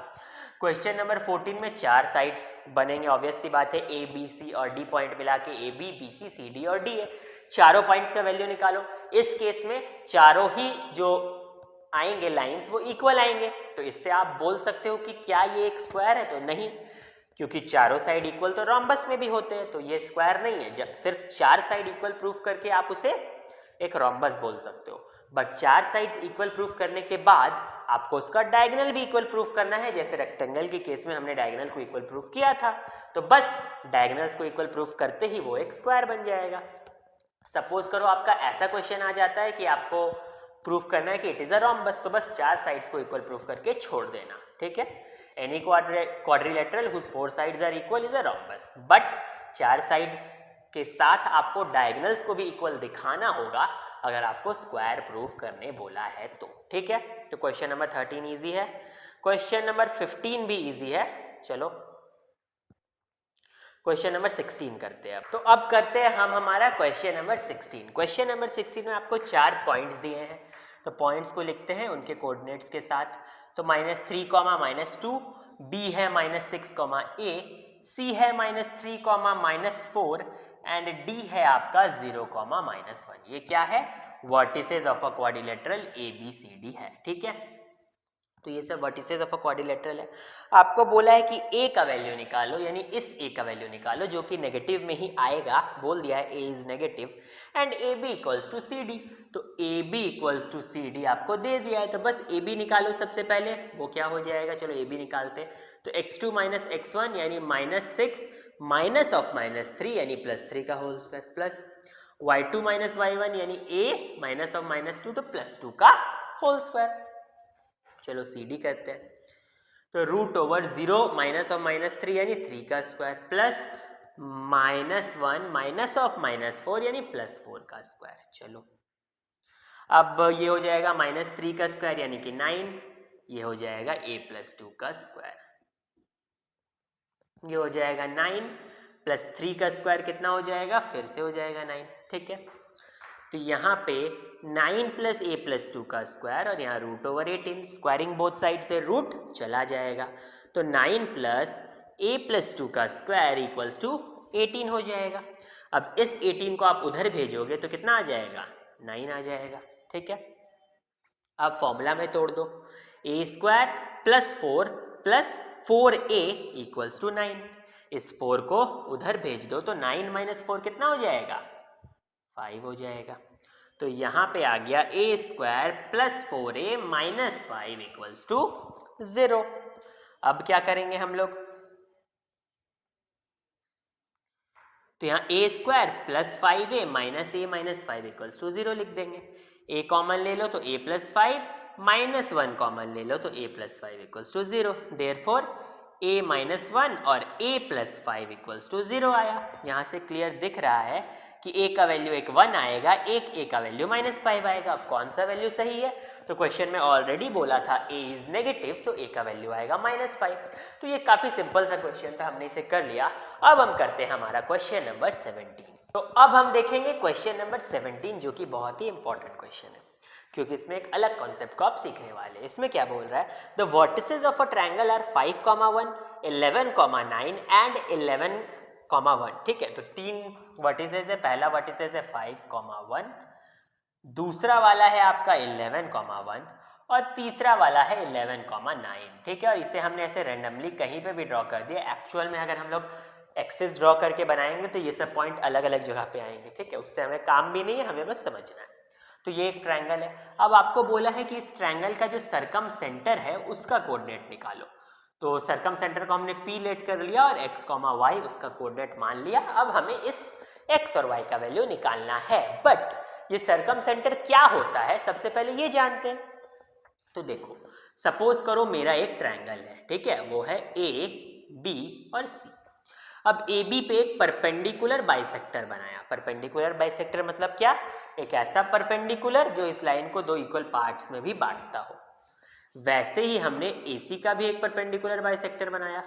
क्वेश्चन नंबर 14 में 4 साइड्स बनेंगे, ऑब्वियस सी बात है ए बी सी और डी पॉइंट मिला के A B B C C D और डी है। चारों पॉइंट्स का वैल्यू निकालो। इस केस में चारों ही जो आएंगे लाइंस वो इक्वल आएंगे। तो इससे आप बोल सकते हो कि क्या ये एक स्क्वायर है, तो नहीं, क्योंकि चारों साइड इक्वल तो रोम्बस में भी होते हैं, तो ये स्क्वायर नहीं है। जब सिर्फ 4 साइड इक्वल प्रूफ करके आप उसे एक रोम्बस बोल सकते हो, बट 4 साइड्स इक्वल प्रूफ करने के बाद आपको उसका डायगोनल भी इक्वल प्रूफ करना है। जैसे रेक्टेंगल के केस में हमने डायगोनल को इक्वल प्रूफ किया था, तो बस डायगोनल्स को इक्वल प्रूफ करते ही वो एक स्क्वायर बन जाएगा। सपोज करो आपका ऐसा क्वेश्चन आ जाता है कि आपको प्रूफ करना है कि इट इज अ रोम्बस, तो बस 4 साइड्स को इक्वल प्रूफ करके छोड़ देना, ठीक है। Any quadrilateral whose 4 sides are equal is a rhombus, but 4 sides के साथ आपको डायगोनल्स को भी इक्वल दिखाना होगा अगर आपको स्क्वायर प्रूफ करने बोला है तो, ठीक है। तो क्वेश्चन नंबर 13 इजी है। क्वेश्चन नंबर 15 भी इजी है। चलो क्वेश्चन नंबर 16 करते हैं। तो अब करते हैं हम हमारा क्वेश्चन नंबर 16। क्वेश्चन नंबर 16 में आपको 4 पॉइंट्स दिए हैं, तो पॉइंट्स को लिखते हैं उनके कोऑर्डिनेट्स के साथ। तो -3, -2, बी है -6, ए, सी है -3, -4 एंड डी है आपका 0, -1। ये क्या है? Vertices of a quadrilateral ABCD है, ठीक है। तो ये सब वर्टिसेस ऑफ अ क्वाड्रिलेटरल है। आपको बोला है कि ए का वैल्यू निकालो, यानी इस ए का वैल्यू निकालो जो कि नेगेटिव में ही आएगा। बोल दिया है a is negative and a b equals to c d. तो a b equals to c d आपको दे दिया है, तो बस ए बी निकालो सबसे पहले। वो क्या हो जाएगा? चलो ए बी निकालते हैं। तो x2 - x1 यानी -6 माइनस ऑफ -3 यानी +3 का whole square, plus y2 - y1 यानी a माइनस ऑफ -2 तो +2 का होल स्क्वायर। चलो सी डी करते हैं। तो √0 माइनस ऑफ -3 यानी 3 का स्क्वायर, प्लस -1 माइनस ऑफ -4 यानी +4 का स्क्वायर। चलो अब ये हो जाएगा -3 का स्क्वायर यानी कि 9, ये हो जाएगा a + 2 का स्क्वायर, ये हो जाएगा 9 प्लस 3 का स्क्वायर कितना हो जाएगा? फिर से हो जाएगा 9, ठीक है। तो यहाँ पे 9 + a + 2 का स्क्वायर और यहाँ √18, स्क्वायरिंग बोथ साइड से रूट चला जाएगा, तो 9 + a + 2 का स्क्वायर इक्वल्स टू 18 हो जाएगा। अब इस 18 को आप उधर भेजोगे तो कितना आ जाएगा? 9 आ जाएगा, ठीक है। अब फॉर्मूला में तोड़ दो, a² + 4 + 4a इक्वल्स टू 9। इस 4 को उधर भेज दो तो 9 - 4 कितना हो जाएगा? 5 हो जाएगा। तो यहाँ पे आ गया a² + 4a - 5 इक्वल्स टू 0। अब क्या करेंगे हम लोग? तो यहाँ a² + 5a - a - 5 equals to 0 लिख देंगे। a कॉमन ले लो तो a + 5 -1 कॉमन ले लो तो a + 5 equals to 0। Therefore a - 1 और a + 5 इक्वल्स टू 0 आया। यहाँ से क्लियर दिख रहा है कि a का वैल्यू एक 1 आएगा, एक a का वैल्यू -5 आएगा। अब कौन सा वैल्यू सही है? तो क्वेश्चन में ऑलरेडी बोला था a इज नेगेटिव, तो a का वैल्यू आएगा -5। तो ये काफी सिंपल सा क्वेश्चन था, हमने इसे कर लिया। अब हम करते हैं हमारा क्वेश्चन नंबर 17। तो अब हम देखेंगे क्वेश्चन नंबर 17 जो कि बहुत ही इंपॉर्टेंट क्वेश्चन है, क्योंकि इसमें एक अलग कॉन्सेप्ट को आप सीखने वाले हैं। इसमें क्या बोल रहा है? The vertices of a triangle are 5, 1, 11, 9 and 11, 1। ठीक है, तो 3 वर्टिसेस है। पहला वर्टिसेस है 5, 1, दूसरा वाला है आपका 11, 1 और तीसरा वाला है 11, 9। ठीक है, और इसे हमने ऐसे रैंडमली कहीं पे भी ड्रॉ कर दिया। एक्चुअल में अगर हम लोग एक्सिस ड्रॉ करके बनाएंगे तो ये सब पॉइंट अलग अलग जगह पे आएंगे। ठीक है, उससे हमें काम भी नहीं है, हमें बस समझना है। तो ये एक ट्रायंगल है। अब आपको बोला है कि इस ट्रायंगल का जो सरकम सेंटर है उसका कोऑर्डिनेट निकालो। तो सरकम सेंटर को हमने P लेट कर लिया और x, y उसका कोऑर्डिनेट मान लिया। अब हमें इस x और y का वैल्यू निकालना है। बट ये सरकम सेंटर क्या होता है सबसे पहले ये जानते हैं। तो देखो, सपोज करो मेरा एक ट्रायंगल है, ठीक है, वो है A, B और C। अब AB पे एक परपेंडिकुलर बाइसेक्टर बनाया। परपेंडिकुलर बाइसेक्टर मतलब क्या? एक ऐसा परपेंडिकुलर जो इस लाइन को 2 इक्वल पार्ट्स में भी बांटता हो। वैसे ही हमने AC का भी एक परपेंडिकुलर बाइसेक्टर बनाया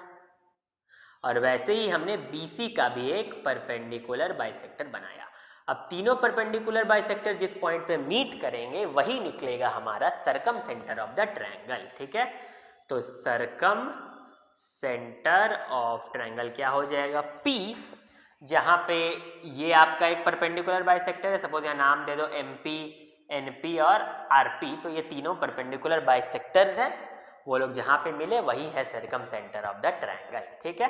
और वैसे ही हमने BC का भी एक परपेंडिकुलर बाइसेक्टर बनाया। अब तीनों परपेंडिकुलर बाइसेक्टर जिस पॉइंट पे मीट करेंगे वही निकलेगा हमारा सरकम सेंटर ऑफ द ट्रायंगल। ठीक है, तो सरकम सेंटर ऑफ ट्रायंगल क्या हो जाएगा? P, जहां पे ये आपका एक परपेंडिकुलर बाइसेक्टर है। सपोज यहाँ नाम दे दो MP, NP और RP, तो ये तीनों परपेंडिकुलर बाइसेक्टर्स हैं, वो लोग जहां पे मिले वही है circum centre of the triangle. ठीक है,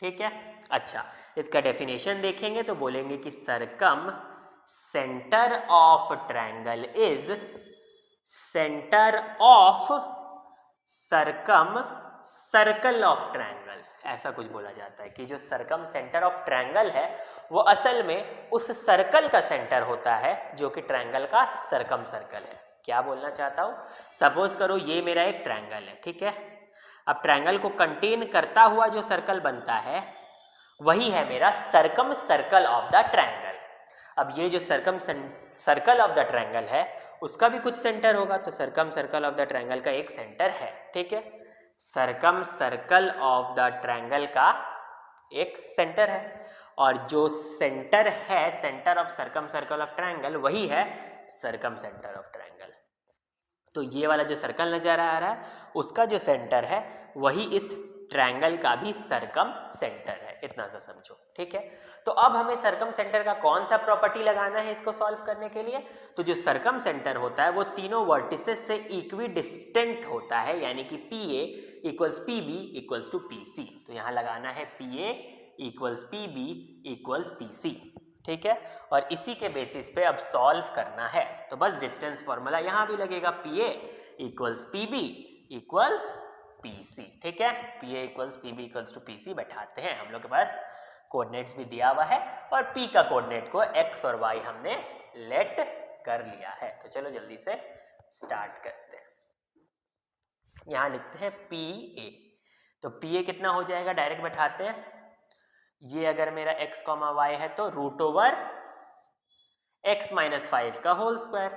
ठीक है। अच्छा, इसका डेफिनेशन देखेंगे तो बोलेंगे कि circumcentre of triangle is centre of circumcircle of triangle, ऐसा कुछ बोला जाता है कि जो सरकम सेंटर ऑफ ट्रायंगल है वो असल में उस सर्कल का सेंटर होता है जो कि ट्रायंगल का सरकम सर्कल है। क्या बोलना चाहता हूं, सपोज करो ये मेरा एक ट्रायंगल है, ठीक है। अब ट्रायंगल को कंटेन करता हुआ जो सर्कल बनता है वही है मेरा circumcircle of the triangle. अब ये जो circumcircle of the triangle है उसका भी कुछ सेंटर होगा, तो circumcircle of the triangle का एक सेंटर है, ठीक है। Circumcircle of the triangle का एक सेंटर है, और जो सेंटर है, centre of circumcircle of triangle, वही है सरकम सेंटर ऑफ ट्रायंगल। तो ये वाला जो सर्कल नजर आ रहा है उसका जो सेंटर है वही इस ट्रायंगल का भी सरकम सेंटर है, इतना सा समझो, ठीक है। तो अब हमें सरकम सेंटर का कौन सा प्रॉपर्टी लगाना है इसको सॉल्व करने के लिए, तो जो सरकम सेंटर होता है वो तीनों वर्टिसेस से इक्वी डिस्टेंट होता है, यानी कि PA equals PB equals to PC। तो यहाँ लगाना है PA equals PB equals PC, ठीक है। और इसी के बेसिस पे अब सॉल्व करना है, तो बस डिस्टेंस फॉर्मूला यहाँ भी लगेगा, PA equals PB equals PC, ठीक है। PA equals PB equals to PC बैठाते हैं, हम लोग के पास कोऑर्डिनेट्स भी दिया हुआ है और P का कोऑर्डिनेट को X और Y हमने लेट कर लिया है। तो चलो जल्दी से स्टार्ट करते हैं। यहाँ लिखते हैं PA, तो PA कितना हो जाएगा, डायरेक्ट बैठाते हैं। ये अगर मेरा x, y है तो रूट ओवर x माइनस 5 का होल स्क्वायर,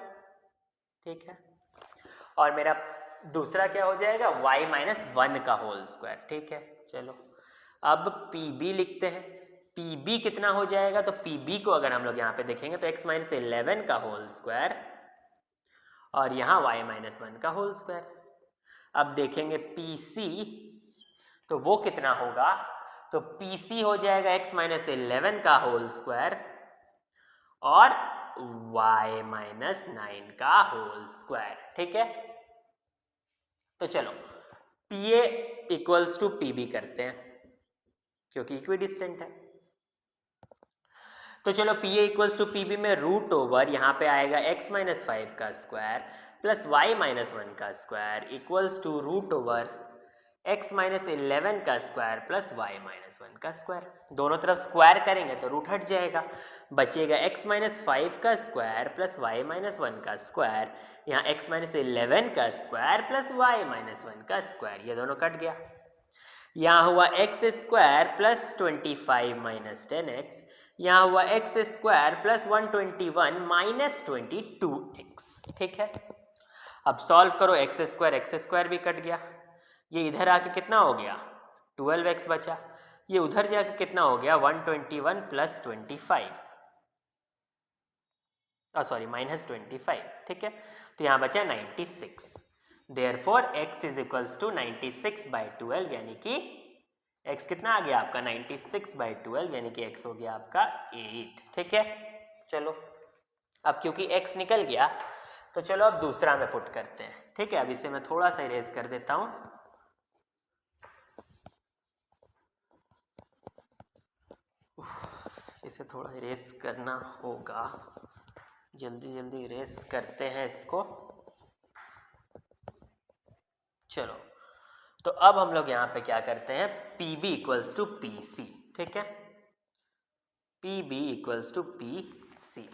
ठीक है। और मेरा दूसरा क्या हो जाएगा, y माइनस 1 का होल स्क्वायर, ठीक है। चलो अब PB लिखते हैं। PB कितना हो जाएगा, तो PB को अगर हम लोग यहाँ पे देखेंगे तो x माइनस 11 का होल स्क्वायर और यहाँ y माइनस 1 का होल स्क्वायर। अब देखेंगे PC, तो वो कितना होगा, तो PC हो जाएगा x माइनस 11 का होल स्क्वायर और y माइनस 9 का होल स्क्वायर, ठीक है। तो चलो PA इक्वल्स टू PB करते हैं क्योंकि इक्वी डिस्टेंट है। तो चलो PA इक्वल्स टू PB में रूट ओवर यहाँ पे आएगा x माइनस 5 का स्क्वायर प्लस y माइनस 1 का square equals to root over x minus 11 का स्क्वायर प्लस y माइनस 1 का स्क्वायर। दोनों तरफ स्क्वायर करेंगे तो रूट हट जाएगा, बचेगा x माइनस 5 का स्क्वायर प्लस y माइनस 1 का स्क्वायर, यहाँ x माइनस 11 का स्क्वायर प्लस y माइनस 1 का स्क्वायर, ये दोनों कट गया। यहाँ हुआ x square plus 25 minus 10x, यहाँ हुआ x square plus 121 minus 22x, ठीक है। अब सॉल्व करो, x स्क्वायर भी कट गया, ये इधर आके कितना हो गया 12x बचा, ये उधर जाके कितना हो गया 121 प्लस 25, सॉरी माइनस 25, ठीक है। तो यहाँ बचा 96, therefore x is equals to 96/12, यानी कि x कितना आ गया आपका 96/12, यानी कि x हो गया आपका 8, ठीक है। चलो अब क्योंकि x निकल गया तो चलो अब दूसरा में पुट करते हैं, ठीक है। अब इसे मैं थोड़ा सा इरेज कर देता हूं, इसे थोड़ा इरेज करना होगा, जल्दी जल्दी इरेज करते हैं इसको। चलो तो अब हम लोग यहाँ पे क्या करते हैं, PB इक्वल्स टू PC, ठीक है। PB इक्वल्स टू PC,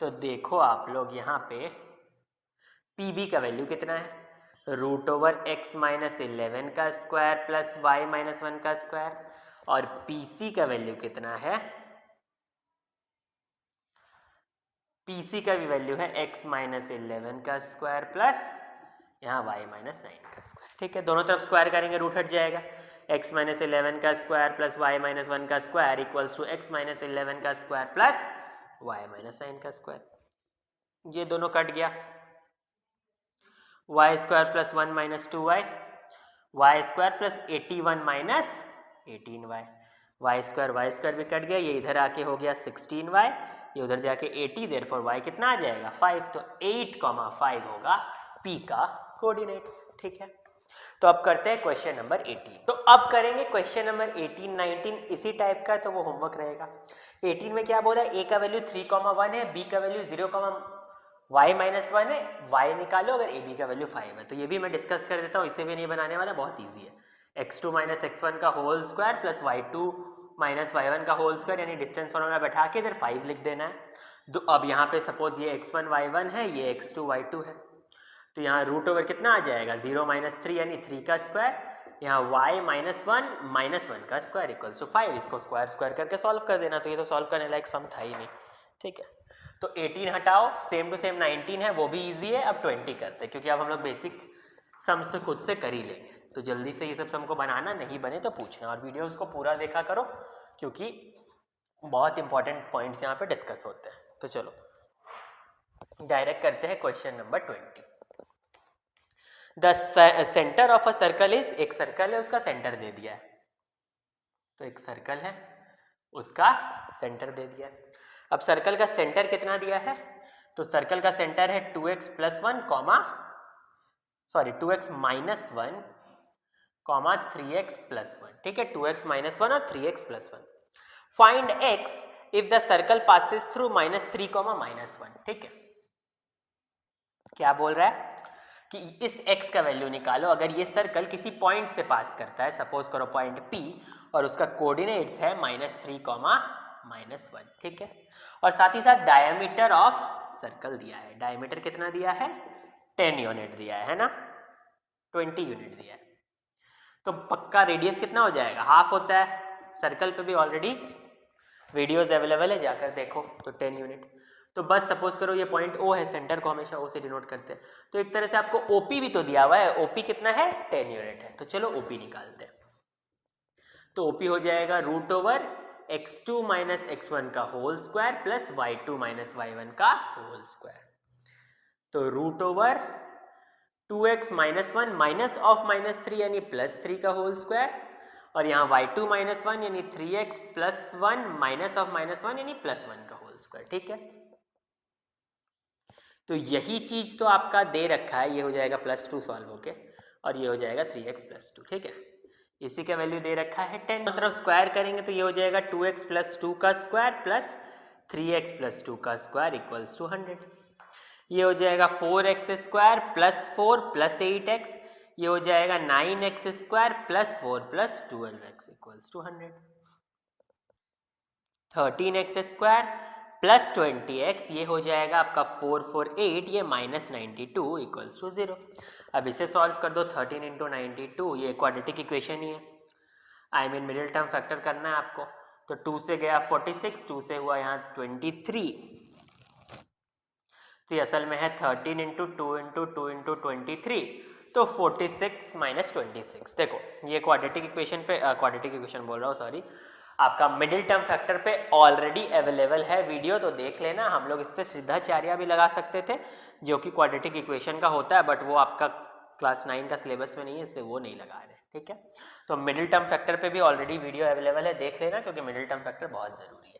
तो देखो आप लोग यहाँ पे PB का वैल्यू कितना है, रूट ओवर x माइनस 11 का स्क्वायर प्लस y माइनस 1 का स्क्वायर, और PC का वैल्यू कितना है, PC का भी वैल्यू है x माइनस 11 का स्क्वायर प्लस यहाँ y माइनस 9 का स्क्वायर, ठीक है। दोनों तरफ स्क्वायर करेंगे रूट हट जाएगा, x माइनस 11 का स्क्वायर प्लस y माइनस 1 का square equals to x minus 11 का स्क्वायर प्लस y माइनस 9 का स्क्वायर, ये दोनों कट गया, y square plus 1 minus 2y, y square plus 81 minus 18y, Y square भी कट गया, ये इधर आके हो गया 16y, ये उधर जाके 80, देयरफॉर y कितना आ जाएगा 5, तो 8,5 होगा p का कोऑर्डिनेट्स। ठीक है, तो अब करते हैं क्वेश्चन नंबर 18। तो अब करेंगे क्वेश्चन नंबर 18, 19 इसी टाइप का, तो वो होमवर्क रहेगा। 18 में क्या बोला है, a का वैल्यू 3,1 है, b का वैल्यू 0,y-1 है, y निकालो अगर ab का वैल्यू 5 है। तो ये भी मैं डिस्कस कर देता हूँ, इसे भी नहीं बनाने वाला, बहुत ईजी है। x2 - x1 का whole square plus y2 - y1 का होल स्क्वायर, यानी डिस्टेंस फॉर्मूला बैठा के इधर 5 लिख देना है। तो अब यहाँ पे सपोज ये x1 y1 है, ये x2 y2 है, तो यहाँ रूट ओवर कितना आ जाएगा 0 - 3 यानी 3 का स्क्वायर, यहाँ y - 1 का स्क्वायर इक्वल्स टू 5। इसको स्क्वायर स्क्वायर करके सॉल्व कर देना, तो ये तो सॉल्व करने लायक सम था ही नहीं। ठीक है, तो 18 हटाओ, सेम टू सेम 19 है, वो भी इजी है। अब 20 करते हैं, क्योंकि अब हम लोग बेसिक सम्स तो खुद से कर ही लेंगे, तो जल्दी से ये सब सम को बनाना, नहीं बने तो पूछना, और वीडियोस को पूरा देखा करो क्योंकि बहुत इंपॉर्टेंट पॉइंट्स यहाँ पे डिस्कस होते हैं। तो चलो डायरेक्ट करते हैं question number 20। The centre of a circle is, एक सर्कल है उसका सेंटर दे दिया है, तो एक सर्कल है उसका सेंटर दे दिया है। अब सर्कल का सेंटर कितना दिया है, तो सर्कल का सेंटर है 2x + 1 2x - 1 3x + 1। ठीक है, 2x - 1 और 3x + 1। Find x if the circle passes through -3, -1। ठीक है, क्या बोल रहा है कि इस x का वैल्यू निकालो अगर ये सर्कल किसी पॉइंट से पास करता है, सपोज करो पॉइंट P, और उसका कोऑर्डिनेट्स है -3, -1। ठीक है, और साथ ही साथ डायमीटर ऑफ सर्कल दिया है, डायमीटर कितना दिया है 10 यूनिट दिया है ना, 20 यूनिट दिया है। तो पक्का रेडियस कितना हो जाएगा, हाफ होता है। सर्कल पे भी ऑलरेडी वीडियोस अवेलेबल है, जाकर देखो। तो 10 यूनिट, तो बस सपोज करो ये पॉइंट O है, सेंटर को हमेशा O से डिनोट करते हैं, तो एक तरह से आपको OP भी तो दिया हुआ है, OP कितना है 10 यूनिट है, तो चलो OP निकालते हैं। तो OP हो जाएगा √x2 - x1 का whole square plus y2 - y1 का होल स्क्वायर। तो √2x - 1 माइनस ऑफ -3 यानी +3 का होल स्क्वायर, और यहाँ y2 - 1 यानी 3x + 1 माइनस ऑफ -1 यानी +1 का होल स्क्वायर। ठीक है, तो यही चीज तो आपका दे रखा है, ये हो जाएगा +2 सॉल्व होके, और ये हो जाएगा 3x + 2। ठीक है, इसी का वैल्यू दे रखा है 10, मतलब स्क्वायर करेंगे तो ये हो जाएगा 2x + 2 का स्क्वायर प्लस 3x + 2 का स्क्वायर इक्वल्स टू 100। ये हो जाएगा 4x² + 4 + 8x, ये हो जाएगा 9x² + 4 + 12x equals to 100। 13x² plus 20x, ये हो जाएगा आपका 448, ये -92 इक्वल्स टू 0। अब इसे सॉल्व कर दो, 13 × 92, ये क्वाड्रेटिक इक्वेशन ही है, I mean middle term factor करना है आपको। तो 2 से गया 46, 2 से हुआ यहाँ 23, तो ये असल में है 13 × 2 × 2 × 23, तो 46 - 26। देखो ये क्वाड्रेटिक इक्वेशन पे, क्वाड्रेटिक इक्वेशन बोल रहा हूँ सॉरी, आपका मिडिल टर्म फैक्टर पे ऑलरेडी अवेलेबल है वीडियो, तो देख लेना। हम लोग इस पर सिद्धाचार्य भी लगा सकते थे, जो कि क्वाड्रेटिक इक्वेशन का होता है, बट वो आपका क्लास 9 का सिलेबस में नहीं है, इसलिए वो नहीं लगा रहे। ठीक है, तो मिडिल टर्म फैक्टर पे भी ऑलरेडी वीडियो अवेलेबल है, देख लेना, क्योंकि मिडिल टर्म फैक्टर बहुत जरूरी है।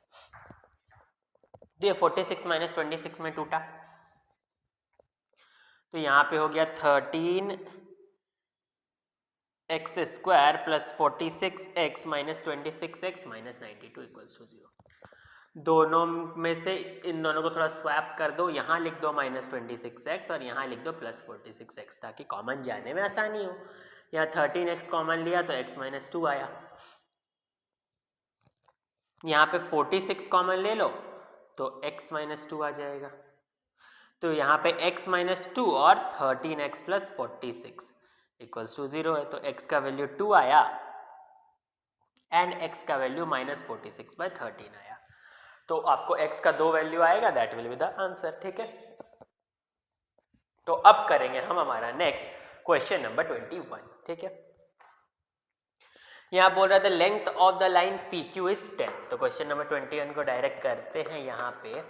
तो ये 46 - 26 में टूटा, तो यहाँ पे हो गया 13x² + 46x - 26x - 92 equals to 0। दोनों में से इन दोनों को थोड़ा स्वैप कर दो, यहाँ लिख दो -26x और यहाँ लिख दो +46x, ताकि कॉमन जाने में आसानी हो। यहाँ 13x कॉमन लिया तो x - 2 आया, यहाँ पे 46 कॉमन ले लो तो x - 2 आ जाएगा। तो यहाँ पे x - 2 और 13x + 46 इक्वल्स टू 0 है, तो x का वैल्यू 2 आया एंड x का वैल्यू -46/13 आया। तो आपको x का 2 वैल्यू आएगा, that will be the answer. ठीक है, तो अब करेंगे हम हमारा नेक्स्ट क्वेश्चन नंबर 21। ठीक है, यहाँ बोल रहा था length of the line PQ is 10, तो क्वेश्चन नंबर 21 को डायरेक्ट करते हैं। यहाँ पे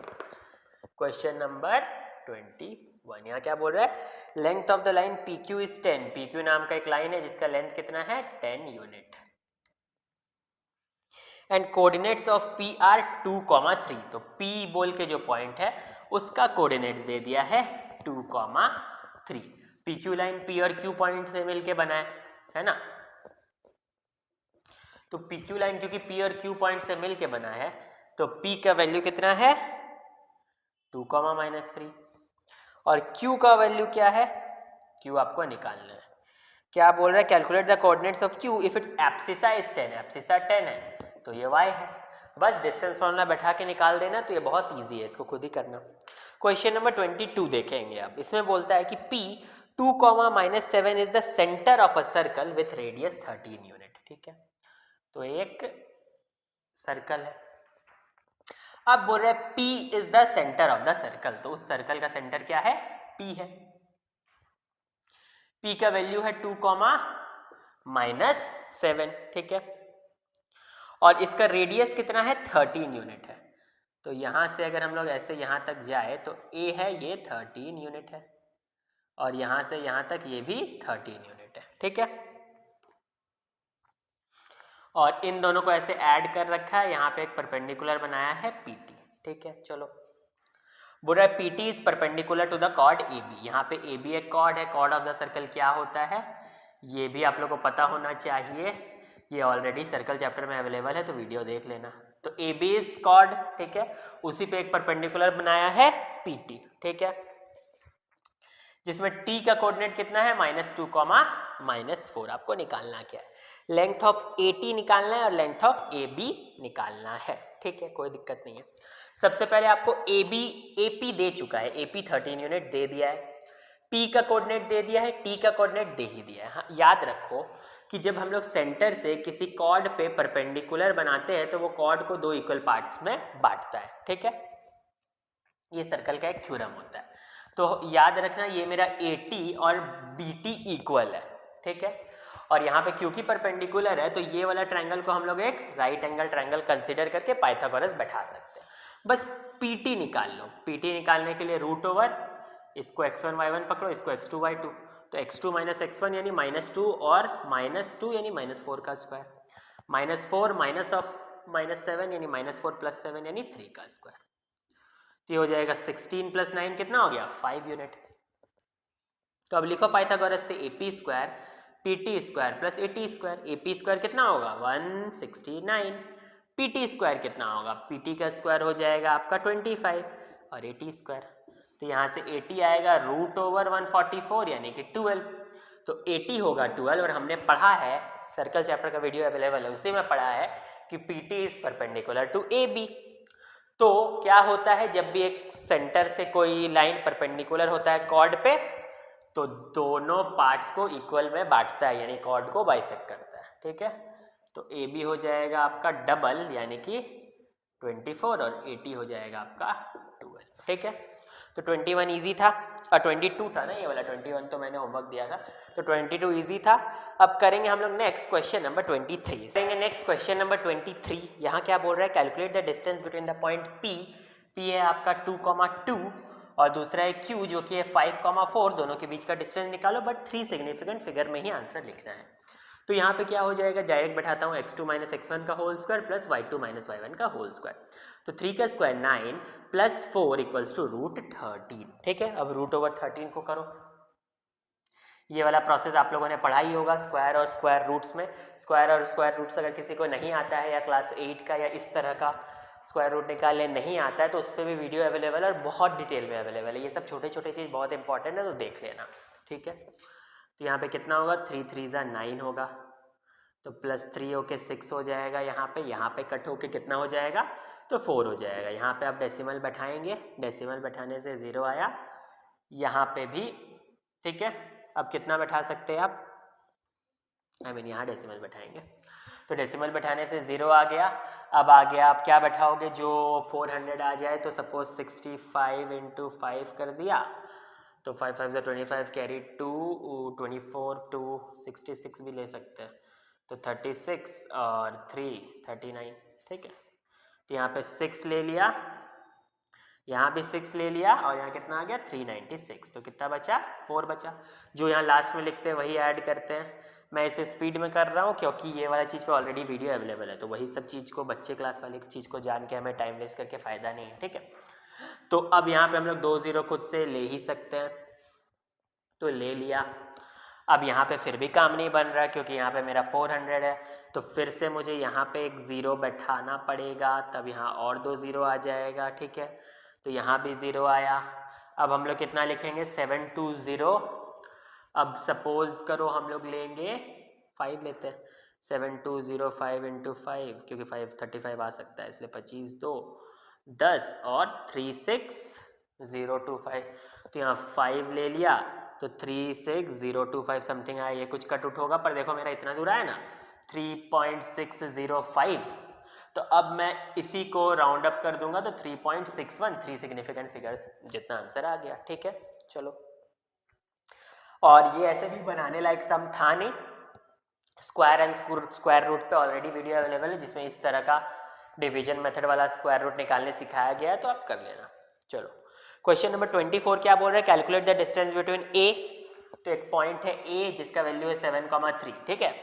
क्वेश्चन नंबर 21, यहाँ क्या बोल रहा है, length of the line PQ is 10। PQ नाम का एक लाइन है जिसका लेंथ कितना है 10 unit, and coordinates of P R 2,3। तो पी बोल के जो पॉइंट है उसका कोऑर्डिनेट्स दे दिया है 2,3। पी क्यू लाइन पी और क्यू पॉइंट से मिलके बना है ना। तो पी क्यू लाइन क्योंकि पी और क्यू पॉइंट से मिलके बना है तो पी का वैल्यू कितना है 2,-3 और क्यू का वैल्यू क्या है, क्यू आपको निकालना है। क्या बोल रहा है, calculate the coordinates of Q if it's abscissa is 10, abscissa 10 है तो ये y है। बस डिस्टेंस फॉर्मूला बैठा के निकाल देना, तो ये बहुत इजी है, इसको खुद ही करना। क्वेश्चन नंबर 22 देखेंगे अब। इसमें बोलता है कि P 2,-7 is the centre of a circle with radius 13 unit. ठीक है, तो एक सर्कल है। अब बोल रहे हैं P is the centre of the circle, तो उस सर्कल का सेंटर क्या है, P है। P का वैल्यू है 2,-7। ठीक है, और इसका रेडियस कितना है 13 यूनिट है। तो यहां से अगर हम लोग ऐसे यहां तक जाए तो A है ये 13 यूनिट है और यहां से यहां तक ये भी 13 यूनिट है। ठीक है, और इन दोनों को ऐसे ऐड कर रखा है, यहाँ पे एक परपेंडिकुलर बनाया है PT। ठीक है, चलो बोल रहा है PT is perpendicular to the chord AB। यहाँ पे AB एक कॉर्ड है, कॉर्ड ऑफ द सर्कल क्या होता है ये भी आप लोग को पता होना चाहिए, ये ऑलरेडी सर्कल चैप्टर में अवेलेबल है तो वीडियो देख लेना। तो AB इज कॉर्ड, ठीक है, उसी पे एक परपेंडिकुलर बनाया है PT। ठीक है, जिसमें T का कोऑर्डिनेट कितना है -2, -4। आपको निकालना क्या है, लेंथ ऑफ AT निकालना है और लेंथ ऑफ AB निकालना है। ठीक है, कोई दिक्कत नहीं है। सबसे पहले आपको AP दे चुका है, AP 13 यूनिट दे दिया है, P का कोऑर्डिनेट दे दिया है, T का कोऑर्डिनेट दे ही दिया है। हाँ, याद रखो कि जब हम लोग सेंटर से किसी कॉर्ड पे परपेंडिकुलर बनाते हैं तो वो कॉर्ड को 2 इक्वल पार्ट्स में बांटता है। ठीक है, ये सर्कल का एक थ्योरम होता है। तो याद रखना ये मेरा AT और BT इक्वल है। ठीक है, और यहाँ पे क्योंकि परपेंडिकुलर है तो ये वाला ट्रायंगल को हम लोग एक राइट एंगल ट्रायंगल कंसीडर करके पाइथागोरस बैठा सकते हैं। बस PT निकाल लो। PT निकालने के लिए रूट ओवर, इसको x1 y1 पकड़ो, इसको x2 y2, तो x2 - x1 यानी -2 और -2 यानी -4 का स्क्वायर, -4 माइनस ऑफ -7 यानी -4 + 7 यानी 3 का स्क्वायर। तो ये हो जाएगा 16 + 9 कितना हो गया 5 यूनिट। तो अब लिखो पाइथागोरस से AP square PT square plus AT square. AP square कितना होगा 169, PT स्क्वायर कितना होगा, PT का स्क्वायर हो जाएगा आपका 25 और AT स्क्वायर, तो यहाँ से AT आएगा √144 यानी कि 12। तो AT होगा 12 और हमने पढ़ा है, सर्कल चैप्टर का वीडियो अवेलेबल है उसी में पढ़ा है कि PT is perpendicular to AB। तो क्या होता है जब भी एक सेंटर से कोई लाइन परपेंडिकुलर होता है कॉर्ड पे तो दोनों पार्ट्स को इक्वल में बांटता है यानी कॉर्ड को बाइसेक्ट करता है। ठीक है, तो AB हो जाएगा आपका डबल यानी कि 24 और AT हो जाएगा आपका 12। ठीक है, तो 21 इजी था और 22 था ना ये वाला, 21 तो मैंने होमवर्क दिया था, तो 22 इजी था। अब करेंगे हम लोग नेक्स्ट क्वेश्चन नंबर 23। करेंगे नेक्स्ट क्वेश्चन नंबर 23। यहाँ क्या बोल रहा है, calculate the distance between the point P है आपका 2,2 और दूसरा है Q जो कि है 5,4, दोनों के बीच का डिस्टेंस निकालो, बट 3 सिग्निफिकेंट फिगर में ही आंसर लिखना है। तो यहाँ पे क्या हो जाएगा, डायरेक्ट बैठाता हूँ x2 - x1 का whole square plus y2 - y1 का होल स्क्वायर, तो 3 का स्क्वायर 9 प्लस 4 इक्वल्स टू √13। ठीक है, अब √13 को करो, ये वाला प्रोसेस आप लोगों ने पढ़ा ही होगा स्क्वायर और स्क्वायर रूट्स में। स्क्वायर और स्क्वायर रूट्स अगर किसी को नहीं आता है या क्लास 8 का या इस तरह का स्क्वायर रूट निकालने नहीं आता है तो उस पर भी वीडियो अवेलेबल है और बहुत डिटेल में अवेलेबल है। ये सब छोटे छोटे चीज़ बहुत इंपॉर्टेंट है तो देख लेना। ठीक है, तो यहाँ पे कितना होगा 3 3 ज़ा 9 होगा, तो +3 होके 6 हो जाएगा, यहाँ पे कट होके कितना हो जाएगा तो 4 हो जाएगा। यहाँ पे आप डेसिमल बैठाएंगे, डेसिमल बैठाने से 0 आया, यहाँ पे भी। ठीक है, अब कितना बैठा सकते हैं आप, यहाँ डेसिमल बैठाएंगे, तो डेसिमल बैठाने से 0 आ गया। अब आ गया आप क्या बैठाओगे, जो 400 आ जाए, तो सपोज 65 × 5 कर दिया, तो 5 5 = 25 कैरी 2 24 2 66 भी ले सकते हैं, तो 36 और 3 39। ठीक है, तो यहाँ पे 6 ले लिया, यहाँ भी 6 ले लिया और यहाँ कितना आ गया 396, तो कितना बचा 4 बचा। जो यहाँ लास्ट में लिखते हैं वही ऐड करते हैं, मैं इसे स्पीड में कर रहा हूँ क्योंकि ये वाला चीज़ पे ऑलरेडी वीडियो अवेलेबल है, तो वही सब चीज़ को बच्चे क्लास वाली चीज़ को जान के हमें टाइम वेस्ट करके फ़ायदा नहीं है, ठीक है। तो अब यहाँ पे हम लोग 2 0 खुद से ले ही सकते हैं, तो ले लिया। अब यहाँ पे फिर भी काम नहीं बन रहा क्योंकि यहाँ पे मेरा 400 है, तो फिर से मुझे यहाँ पे एक 0 बैठाना पड़ेगा, तब यहाँ और 2 0 आ जाएगा, ठीक है। तो यहाँ भी 0 आया। अब हम लोग कितना लिखेंगे 720। अब सपोज करो हम लोग लेंगे 5 लेते हैं, 7205 इंटू 5, क्योंकि 535 आ सकता है इसलिए 25 2 10 और 36025, तो यहाँ 5 ले लिया तो 36025 समथिंग आया, ये कुछ कट उठ होगा पर देखो मेरा इतना दूर आया ना 3.605, तो अब मैं इसी को राउंड अप कर दूंगा तो 3.61, 3 सिग्निफिकेंट फिगर जितना आंसर आ गया, ठीक है। चलो, और ये ऐसे भी बनाने लायक सम था नहीं, स्क्वायर एंड स्क्वायर रूट पे ऑलरेडी वीडियो अवेलेबल है जिसमें इस तरह का डिवीजन मेथड वाला स्क्वायर रूट निकालने सिखाया गया है, तो आप कर लेना। चलो, क्वेश्चन नंबर 24 क्या बोल रहा है, कैलकुलेट द डिस्टेंस बिटवीन ए, तो एक पॉइंट है ए जिसका वैल्यू है 7,3, ठीक है,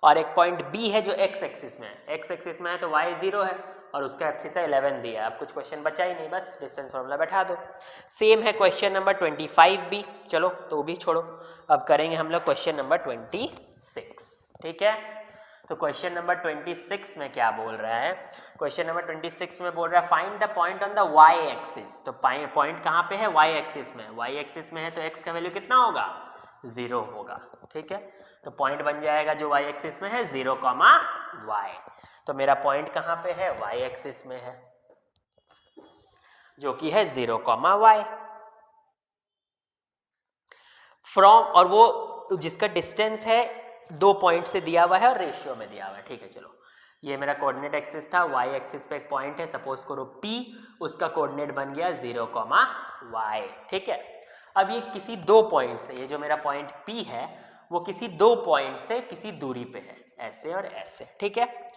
और एक पॉइंट बी है जो एक्स एक्सिस में है, एक्स एक्सिस में है तो y 0 है और उसका एक्सिस है 11 दिया है। अब कुछ क्वेश्चन बचा ही नहीं, बस डिस्टेंस फॉर्मूला बैठा दो। सेम है क्वेश्चन नंबर 25 भी, चलो तो भी छोड़ो, अब करेंगे हम लोग क्वेश्चन नंबर 26, ठीक है। तो क्वेश्चन नंबर 26 में क्या बोल रहा है, क्वेश्चन नंबर 26 में बोल रहा है find the point on the y axis, तो पॉइंट कहाँ पे है, y एक्सिस में, y एक्सिस में है तो x का वैल्यू कितना होगा 0 होगा, ठीक है। तो पॉइंट बन जाएगा जो y एक्सिस में है 0, y, तो मेरा पॉइंट कहाँ पे है y एक्सिस में है जो कि है 0, y फ्रॉम, और वो जिसका डिस्टेंस है 2 पॉइंट से दिया हुआ है और रेशियो में दिया हुआ है, ठीक है। चलो, ये मेरा कोऑर्डिनेट एक्सिस था, y एक्सिस पे एक पॉइंट है, सपोज करो P, उसका कोऑर्डिनेट बन गया 0, y, ठीक है। अब ये किसी 2 पॉइंट से, ये जो मेरा पॉइंट P है वो किसी 2 पॉइंट से किसी दूरी पे है, ऐसे और ऐसे, ठीक है।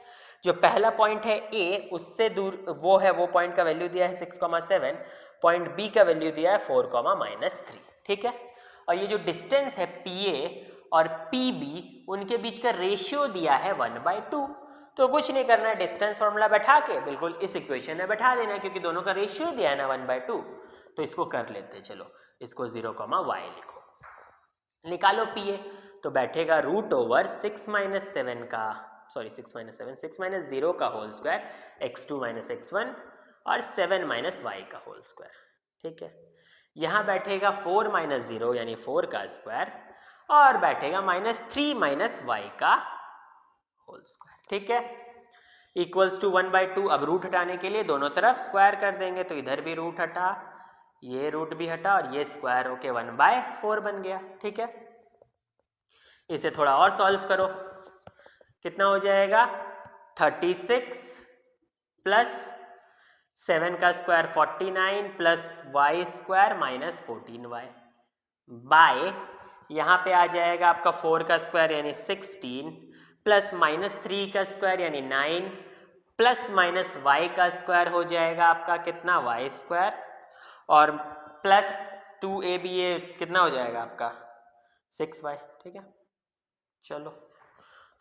जो पहला पॉइंट है A, उससे दूर वो है, वो पॉइंट का वैल्यू दिया है 6,7, पॉइंट B का वैल्यू दिया है 4,-3, ठीक है। और ये जो डिस्टेंस है PA और PB, उनके बीच का रेशियो दिया है 1/2, तो कुछ नहीं करना है, डिस्टेंस फॉर्मूला बैठा के बिल्कुल इस इक्वेशन में बैठा देना है, क्योंकि दोनों का रेशियो दिया है ना 1/2, तो इसको कर लेते हैं। चलो, इसको 0, y लिखो, निकालो PA, तो बैठेगा रूट ओवर 6 - 7 का, सॉरी 6 - 7, 6 - 0 का होल स्क्वायर, x2 - x1 और 7 - y का होल स्क्वायर, ठीक है। यहाँ बैठेगा 4 - 0 यानी 4 का स्क्वायर, और बैठेगा -3 - y का होल स्क्वायर, ठीक है, इक्वल्स टू 1/2। अब रूट हटाने के लिए दोनों तरफ स्क्वायर कर देंगे, तो इधर भी रूट हटा, ये रूट भी हटा और ये स्क्वायर होके 1/4 बन गया, ठीक है। इसे थोड़ा और सॉल्व करो, कितना हो जाएगा 36 प्लस 7 का square 49 plus y square minus 14y by, यहाँ पे आ जाएगा आपका 4 का स्क्वायर यानी 16 प्लस -3 का स्क्वायर यानी 9 प्लस माइनस y का स्क्वायर हो जाएगा आपका कितना y स्क्वायर, और प्लस 2ab, ये कितना हो जाएगा आपका 6y, ठीक है। चलो,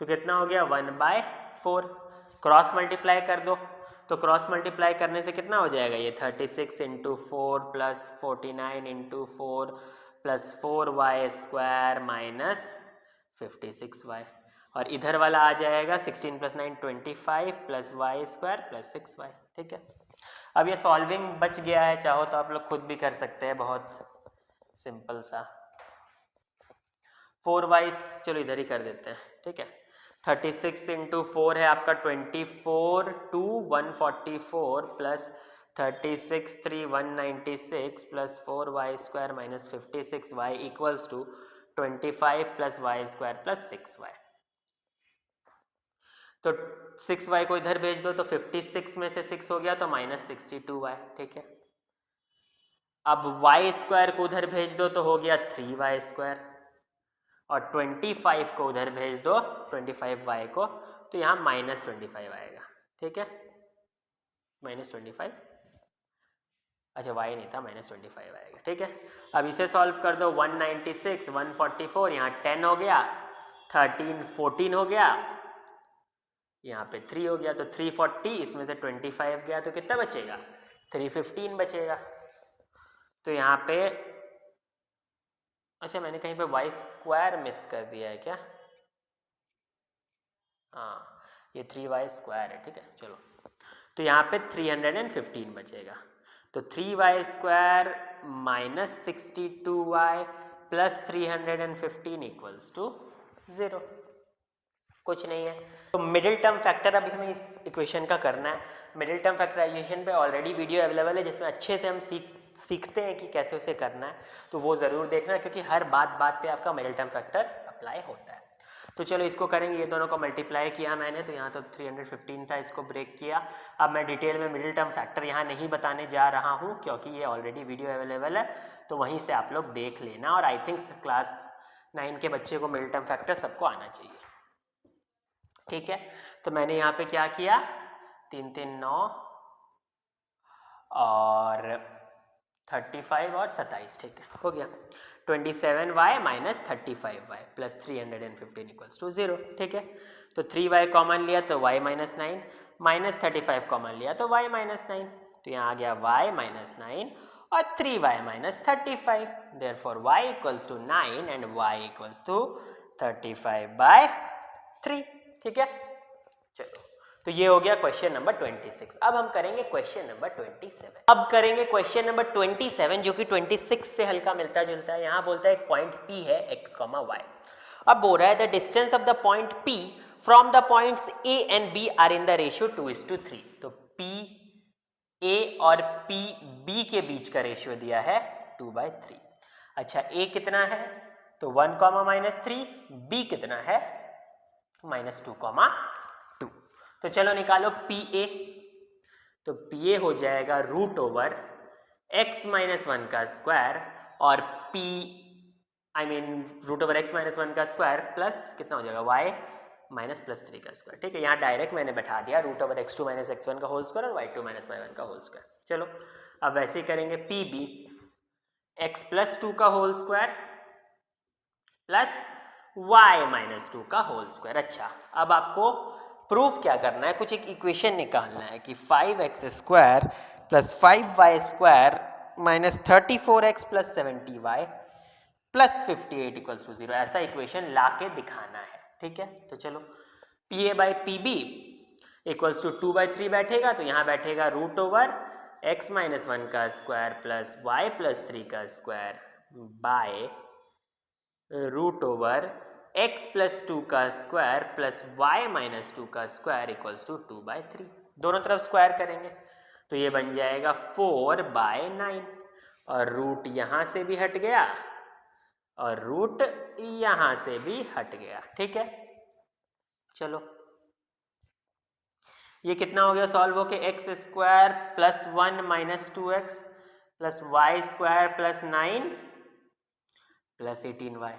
तो कितना हो गया 1/4, क्रॉस मल्टीप्लाई कर दो, तो क्रॉस मल्टीप्लाई करने से कितना हो जाएगा, ये 36 × 4 plus 49 × 4 plus 4y square minus 56y, और इधर वाला आ जाएगा 16 + 9 25 plus y square plus 6y, ठीक है। अब ये सॉल्विंग बच गया है, चाहो तो आप लोग खुद भी कर सकते हैं, बहुत सिंपल सा। 4y, चलो इधर ही कर देते हैं, ठीक है। 36 × 4 है आपका 24 2 144 plus 36 3 196 plus 4y square minus 56y equals to 25 plus y square plus 6y, तो 6y को इधर भेज दो तो 56 में से 6 हो गया तो -62y, ठीक है। अब y स्क्वायर को उधर भेज दो तो हो गया 3y स्क्वायर, और 25 को उधर भेज दो 25y को, तो यहाँ -25 आएगा, ठीक है, -25, अच्छा y नहीं था, -25 आएगा, ठीक है। अब इसे सॉल्व कर दो, 196 144, यहाँ 10 हो गया 13 14 हो गया, यहाँ पे 3 हो गया, तो 340, इसमें से 25 गया तो कितना बचेगा, 315 बचेगा। तो यहाँ पे अच्छा मैंने कहीं पे वाई स्क्वायर मिस कर दिया है क्या, हाँ ये 3y² है, ठीक है चलो। तो यहाँ पे 315 बचेगा, तो 3y² minus 62y plus 315 equals to 0, कुछ नहीं है। तो मिडिल टर्म फैक्टर अभी हमें इस इक्वेशन का करना है। मिडिल टर्म फैक्टराइजेशन पे ऑलरेडी वीडियो अवेलेबल है जिसमें अच्छे से हम सीखते हैं कि कैसे उसे करना है, तो वो ज़रूर देखना क्योंकि हर बात पे आपका मिडिल टर्म फैक्टर अप्लाई होता है। तो चलो इसको करेंगे, ये दोनों को मल्टीप्लाई किया मैंने, तो यहाँ तो 315 था, इसको ब्रेक किया। अब मैं डिटेल में मिडिल टर्म फैक्टर यहाँ नहीं बताने जा रहा हूँ क्योंकि ये ऑलरेडी वीडियो अवेलेबल है, तो वहीं से आप लोग देख लेना। और आई थिंक क्लास 9 के बच्चे को मिडिल टर्म फैक्टर सबको आना चाहिए, ठीक है। तो मैंने यहाँ पे क्या किया, 3 3 9 और 35 और 27, ठीक है हो गया। 27y minus 35y plus 315 equals to 0, ठीक है। तो 3y कॉमन लिया तो y माइनस 9, माइनस 35 कॉमन लिया तो y माइनस 9, तो यहाँ आ गया y माइनस 9 और 3y minus 35, therefore y equals to 9 and y equals to 35/3, ठीक है। चलो तो ये हो गया क्वेश्चन नंबर 26। अब हम करेंगे क्वेश्चन नंबर 27। अब करेंगे क्वेश्चन नंबर 27 जो कि 26 से हल्का मिलता जुलता है। यहाँ बोलता है एक पॉइंट P है x, y। अब बोल रहा है the distance of the point P from the points A and B are in the ratio 2:3। तो P A और P B के बीच का रेशियो दिया है 2/3। अच्छा A कितना है, तो 1, -3, B कितना है -2, तो चलो निकालो PA। तो PA हो जाएगा रूट ओवर x माइनस 1 का स्क्वायर और रूट ओवर x माइनस 1 का स्क्वायर प्लस कितना हो जाएगा y माइनस प्लस 3 का स्क्वायर, ठीक है। यहाँ डायरेक्ट मैंने बैठा दिया root over x2 minus x1 का होल स्क्वायर और y2 माइनस y1 का होल स्क्वायर। चलो अब वैसे ही करेंगे PB x प्लस 2 का whole square plus y minus 2 का होल स्क्वायर। अच्छा अब आपको प्रूफ क्या करना है, कुछ एक इक्वेशन निकालना है कि 5x² plus 5y² minus 34x plus 70y plus 58 equals to 0, ऐसा इक्वेशन लाके दिखाना है, ठीक है। तो चलो PA by PB equals to 2/3 बैठेगा, तो यहाँ बैठेगा रूट ओवर x माइनस 1 का स्क्वायर प्लस y प्लस 3 का square by root over x plus 2 का स्क्वायर प्लस y माइनस 2 का स्क्वायर इक्वल्स टू 2/3। दोनों तरफ स्क्वायर करेंगे तो ये बन जाएगा 4/9 और रूट यहाँ से भी हट गया और रूट यहाँ से भी हट गया, ठीक है। चलो ये कितना हो गया सॉल्व होके, x² plus 1 minus 2x plus y² plus 9 plus 18y।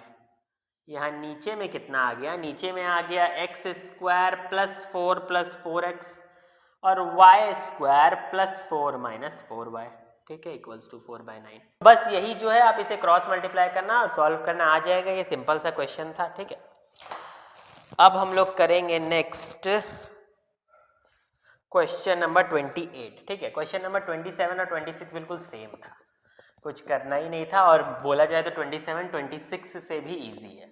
यहाँ नीचे में कितना आ गया, नीचे में आ गया x² प्लस 4 प्लस 4x और y² प्लस 4 माइनस 4y, ठीक है, इक्वल्स टू 4/9। बस यही जो है आप इसे क्रॉस मल्टीप्लाई करना और सॉल्व करना आ जाएगा। ये सिंपल सा क्वेश्चन था, ठीक है। अब हम लोग करेंगे नेक्स्ट क्वेश्चन नंबर 28, ठीक है। क्वेश्चन नंबर 27 और 26 बिल्कुल सेम था, कुछ करना ही नहीं था और बोला जाए तो 27 26 से भी इजी है।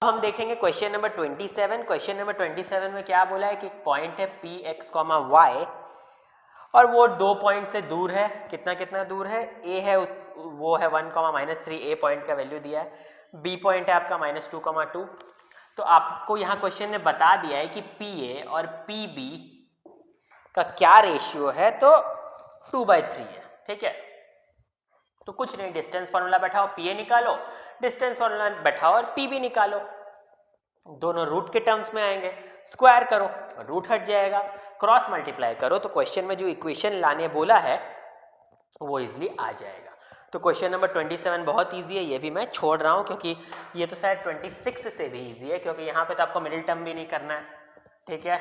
अब हम देखेंगे क्वेश्चन नंबर 27। क्वेश्चन नंबर 27 में क्या बोला है कि पॉइंट है Px, y और वो दो पॉइंट से दूर है। कितना कितना दूर है, A है वो है 1, -3, A पॉइंट का वैल्यू दिया है, B पॉइंट है आपका -2, 2। तो आपको यहाँ क्वेश्चन ने बता दिया है कि PA और PB का क्या रेशियो है, तो 2/3 है, ठीक है। तो कुछ नहीं, डिस्टेंस फॉर्मूला बैठाओ, PA निकालो, डिस्टेंस फॉर्मूला बैठाओ और PB निकालो, दोनों रूट के टर्म्स में आएंगे, स्क्वायर करो रूट हट जाएगा, क्रॉस मल्टीप्लाई करो तो क्वेश्चन में जो इक्वेशन लाने बोला है वो इजीली आ जाएगा। तो क्वेश्चन नंबर 27 बहुत इजी है, ये भी मैं छोड़ रहा हूँ क्योंकि ये तो शायद 26 से भी इजी है क्योंकि यहाँ पे तो आपको मिडिल टर्म भी नहीं करना है, ठीक है।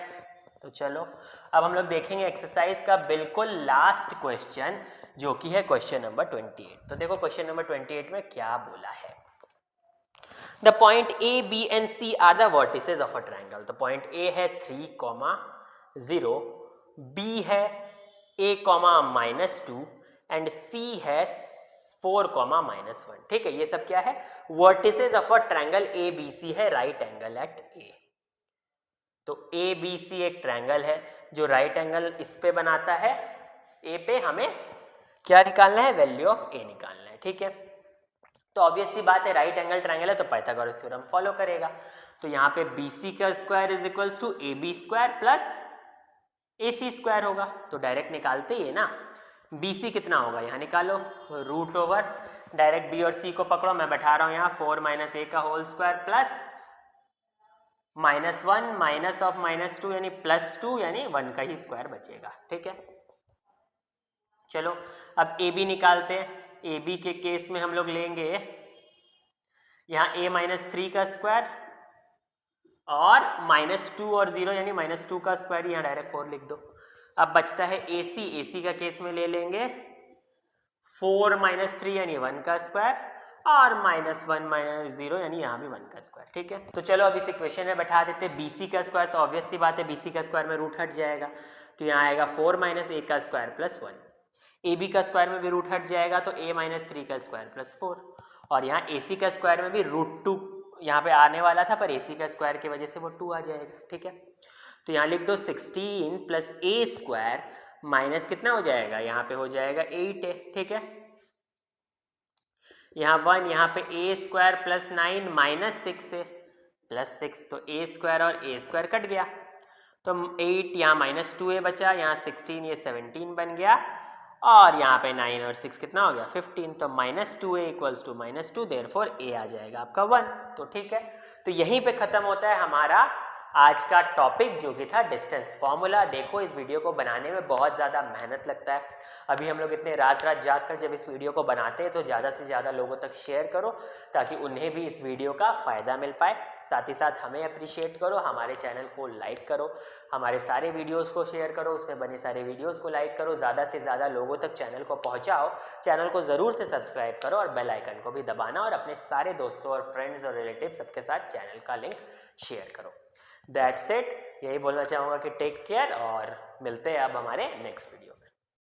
तो चलो अब हम लोग देखेंगे एक्सरसाइज का बिल्कुल लास्ट क्वेश्चन जो कि है क्वेश्चन नंबर 28। तो देखो क्वेश्चन नंबर 28 में क्या बोला है। The point A B and C are the vertices of a triangle. तो पॉइंट ए है 3,0, बी है a,-2 एंड सी है 4,-1। ठीक है, ये सब क्या है? Vertices of a triangle A B C है, राइट एंगल एट ए। तो ए बी सी एक ट्रायंगल है जो राइट एंगल इस पे बनाता है, ए पे। हमें क्या निकालना है? वैल्यू ऑफ ए निकालना है। ठीक है, तो ऑब्वियस सी बात है, राइट एंगल ट्रायंगल है तो पाइथागोरस थ्योरम फॉलो करेगा। तो यहाँ पे बी सी का square is equals to A B square plus A C square होगा। तो डायरेक्ट निकालते ही है ना, बी सी कितना होगा यहाँ निकालो, रूट ओवर डायरेक्ट बी और सी को पकड़ो, मैं बैठा रहा हूँ यहाँ 4 - a का whole square plus -1 minus of -2 यानी +2 यानी 1 का ही स्क्वायर बचेगा। ठीक है, चलो अब ए बी निकालते हैं। ए बी के केस में हम लोग लेंगे यहाँ a-3 का स्क्वायर और -2 और 0 यानी -2 का स्क्वायर, यहाँ डायरेक्ट 4 लिख दो। अब बचता है ए सी का केस में ले लेंगे 4 - 3 यानी 1 का स्क्वायर और -1 - 0 यानी यहाँ भी 1 का स्क्वायर। ठीक है, तो चलो अब इस इक्वेशन में बैठा देते हैं BC का स्क्वायर। तो ऑब्वियस सी बात है BC का स्क्वायर में रूट हट जाएगा, तो यहाँ आएगा 4 - a का स्क्वायर प्लस 1। AB का स्क्वायर में भी रूट हट जाएगा तो a-3 का स्क्वायर प्लस 4, और यहाँ AC का स्क्वायर में भी √2 यहाँ पे आने वाला था पर AC का स्क्वायर की वजह से वो 2 आ जाएगा। ठीक है, तो यहाँ लिख दो 16 प्लस a स्क्वायर माइनस कितना हो जाएगा, यहाँ पे हो जाएगा 8 है। ठीक है, यहाँ 1, यहाँ पे a स्क्वायर प्लस 9 माइनस 6 है प्लस 6, तो a स्क्वायर और a स्क्वायर कट गया, तो 8 यहाँ -2a बचा, यहाँ 16 ये 17 बन गया, और यहाँ पे 9 और 6 कितना हो गया 15, तो -2a equals to -2, therefore a आ जाएगा आपका 1। तो ठीक है, तो यहीं पे खत्म होता है हमारा आज का टॉपिक जो कि था डिस्टेंस फॉर्मूला। देखो इस वीडियो को बनाने में बहुत ज़्यादा मेहनत लगता है। अभी हम लोग इतने रात जाग कर जब इस वीडियो को बनाते हैं तो ज़्यादा से ज़्यादा लोगों तक शेयर करो ताकि उन्हें भी इस वीडियो का फ़ायदा मिल पाए। साथ ही साथ हमें अप्रिशिएट करो, हमारे चैनल को लाइक करो, हमारे सारे वीडियोस को शेयर करो, उसमें बने सारे वीडियोस को लाइक करो, ज़्यादा से ज़्यादा लोगों तक चैनल को पहुंचाओ। चैनल को ज़रूर से सब्सक्राइब करो और बेल आइकन को भी दबाना, और अपने सारे दोस्तों और फ्रेंड्स और रिलेटिव सबके साथ चैनल का लिंक शेयर करो। दैट्स इट, यही बोलना चाहूँगा कि टेक केयर, और मिलते हैं अब हमारे नेक्स्ट वीडियो में।